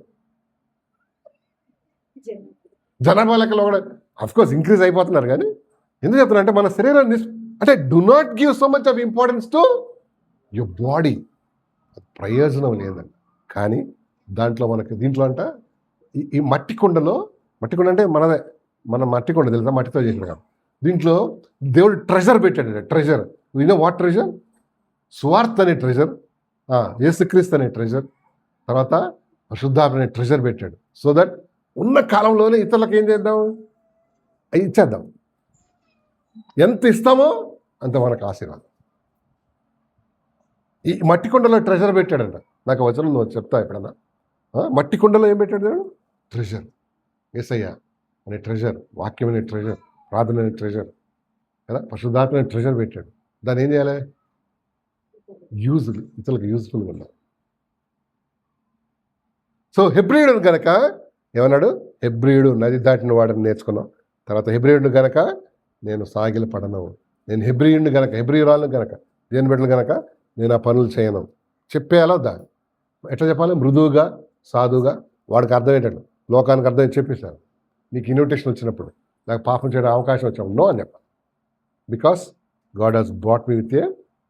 S1: జనాభా లెక్కలో కూడా అఫ్కోర్స్ ఇంక్రీజ్ అయిపోతున్నారు. కానీ ఎందుకు చెప్తున్నా అంటే మన శరీరాన్ని అంటే do not give so much of importance to your body. ప్రయోజనం లేదండి. కానీ దాంట్లో దీంట్లో అంట ఈ మట్టి కుండ అంటే మనదే, మన మట్టి కుండ తెలుసా? మట్టితో చేసిన కాదు. దీంట్లో దేవుడు ట్రెజర్ పెట్టాడు. Treasure, you know what treasure? స్వార్థ అనే ట్రెజర్, యేసుక్రీస్తు అనే ట్రెజర్, తర్వాత శుద్ధాత్మ అనే ట్రెజర్ పెట్టాడు. సో దట్ ఉన్న కాలంలోనే ఇతరులకు ఏం చేద్దాం? ఇచ్చేద్దాం. ఎంత ఇస్తామో అంత మనకు ఆశీర్వాదం. ఈ మట్టి కుండలో ట్రెజర్ పెట్టాడంట. నాకు వచనం నువ్వు చెప్తా ఎప్పుడన్నా. మట్టి కుండలో ఏం పెట్టాడు దేవుడు? ట్రెజర్. యేసయ్య అనే ట్రెజర్, వాక్యం అనే ట్రెజర్, ప్రార్థన అనే ట్రెజర్ కదా, పరిశుద్ధాత్మ అనే ట్రెజర్ పెట్టాడు. దాన్ని ఏం చేయాలి? ఇతరులకు యూజ్ఫుల్గా ఉండాలి. సో హెబ్రీయుడు కనుక ఏమన్నాడు? హెబ్రీయుడు నది దాటిన వాడిని నేర్చుకున్నాం. తర్వాత హెబ్రీయుడిని కనుక నేను సాగిల పడను, నేను హెబ్రీయుడిని కనుక, హెబ్రీయురాలను కనుక, దేని బిడ్డలు కనుక నేను ఆ పనులు చేయను. చెప్పేయాలో దాన్ని ఎట్లా చెప్పాలి? మృదువుగా, సాధువుగా, వాడికి అర్థమయ్యేటట్లు, లోకానికి అర్థం చెప్పేశాను. నీకు ఇన్విటేషన్ వచ్చినప్పుడు, నాకు పాపం చేయడం అవకాశం వచ్చినప్పుడు నో అని చెప్పాలి. Because God has brought me with a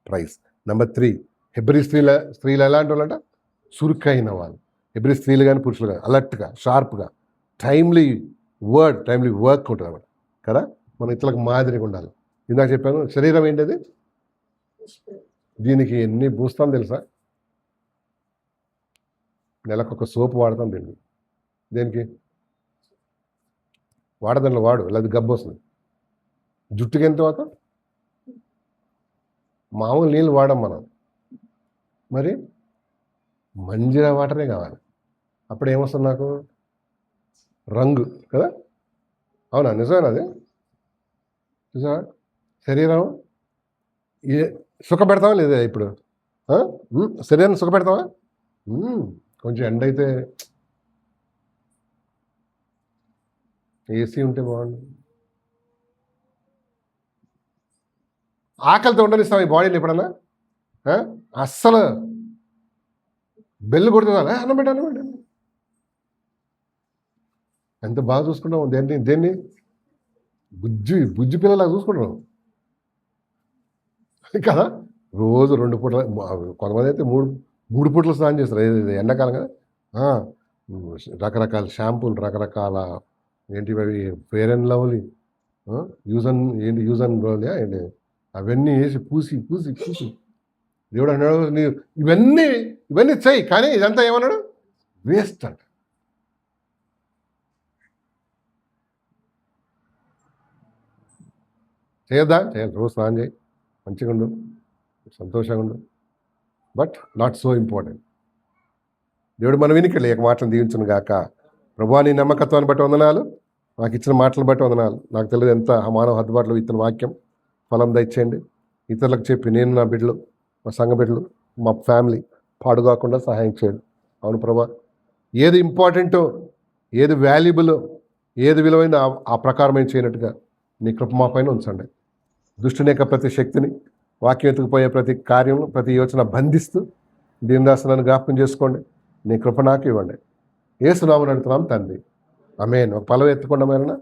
S1: prize. Number 3, Hebrew స్త్రీలు ఎలాంటి వాళ్ళంట? చురుకైన వాళ్ళు. హెబ్రీ స్త్రీలు కానీ పురుషులు కానీ అలర్ట్గా, షార్ప్గా, టైమ్లీ వర్క్ ఉంటుంది అన్నమాట కదా. మనం ఇతరులకు మాదిరిగా ఉండాలి. ఇందాక చెప్పాను, శరీరం ఏంటిది? దీనికి ఎన్ని పూస్తాం తెలుసా? నెలకొక సోపు వాడతాం దీనికి. దేనికి వాడదానిలో వాడు, లేదా గబ్బు వస్తుంది. జుట్టుకి ఎంత వాడతాం? మామూలు నీళ్ళు వాడం మనం. మరి మంజీరా వాటరే కావాలి. అప్పుడు ఏమొస్తుంది నాకు? రంగు కదా. అవునా? నిజమేనా అది? నిజమా? శరీరం సుఖపెడతావా లేదా? ఇప్పుడు శరీరాన్ని సుఖపెడతావా? కొంచెం ఎండ అయితే, ఏసీ ఉంటే బాగుంది. ఆకలితో ఉండనిస్తావా ఈ బాడీని ఎప్పుడన్నా? అస్సలు బెల్లు కొడుతుందా? అన్నమాట ఎంత బాగా చూసుకుంటావు దేన్ని బుజ్జి పిల్లలా చూసుకుంటున్నావు కదా. రోజు 2 పూటలు, కొంతమంది అయితే మూడు పూటలు స్నానం చేస్తారు. ఎండాకాలం కదా. రకరకాల షాంపూలు, రకరకాల ఏంటి అవి, fair and lovely, use and lovely ఏంటి, అవన్నీ వేసి పూసి దేవుడు అన్నాడు నీవు ఇవన్నీ చెయ్యి, కానీ ఇదంతా ఏమన్నాడు? వేస్ట్ అంట. చేయాలి. రోజు స్నానం చేయి, మంచిగా ఉండు, సంతోషంగా ఉండు. But not so important. దేవుడు మన వినికిడి లేక మాటలు దీవించును గాక. ప్రభువా నీ నమ్మకత్వాన్ని బట్టి వందనాలు, నాకు ఇచ్చిన మాటలు బట్టి వందనాలు. నాకు తెలియదు ఎంత మానవ హద్దుబాటులో ఇతని వాక్యం ఫలం దయచేయండి. ఇతరులకు చెప్పి నేను, నా బిడ్డలు, మా సంఘ బిడ్డలు, మా ఫ్యామిలీ పాడుగాకుండా సహాయం చేయండి. అవును ప్రభా, ఏది ఇంపార్టెంటో, ఏది వాల్యుబులో, ఏది విలువైన ఆ ప్రకారమైన చేయనట్టుగా నీ కృప మా పైన ఉంచండి. దుష్టుని యొక్క ప్రతి శక్తిని, వాక్యం ఎత్తుకుపోయే ప్రతి కార్యం, ప్రతి యోచన బంధిస్తూ దీనిదాసనాన్ని జ్ఞాపకం చేసుకోండి. నీ కృప నాకు ఇవ్వండి. యేసు నామమున అడుగుతున్నాం తండ్రి, ఆమేన్. ఒక పలవ ఎత్తుకుండా మేరనా.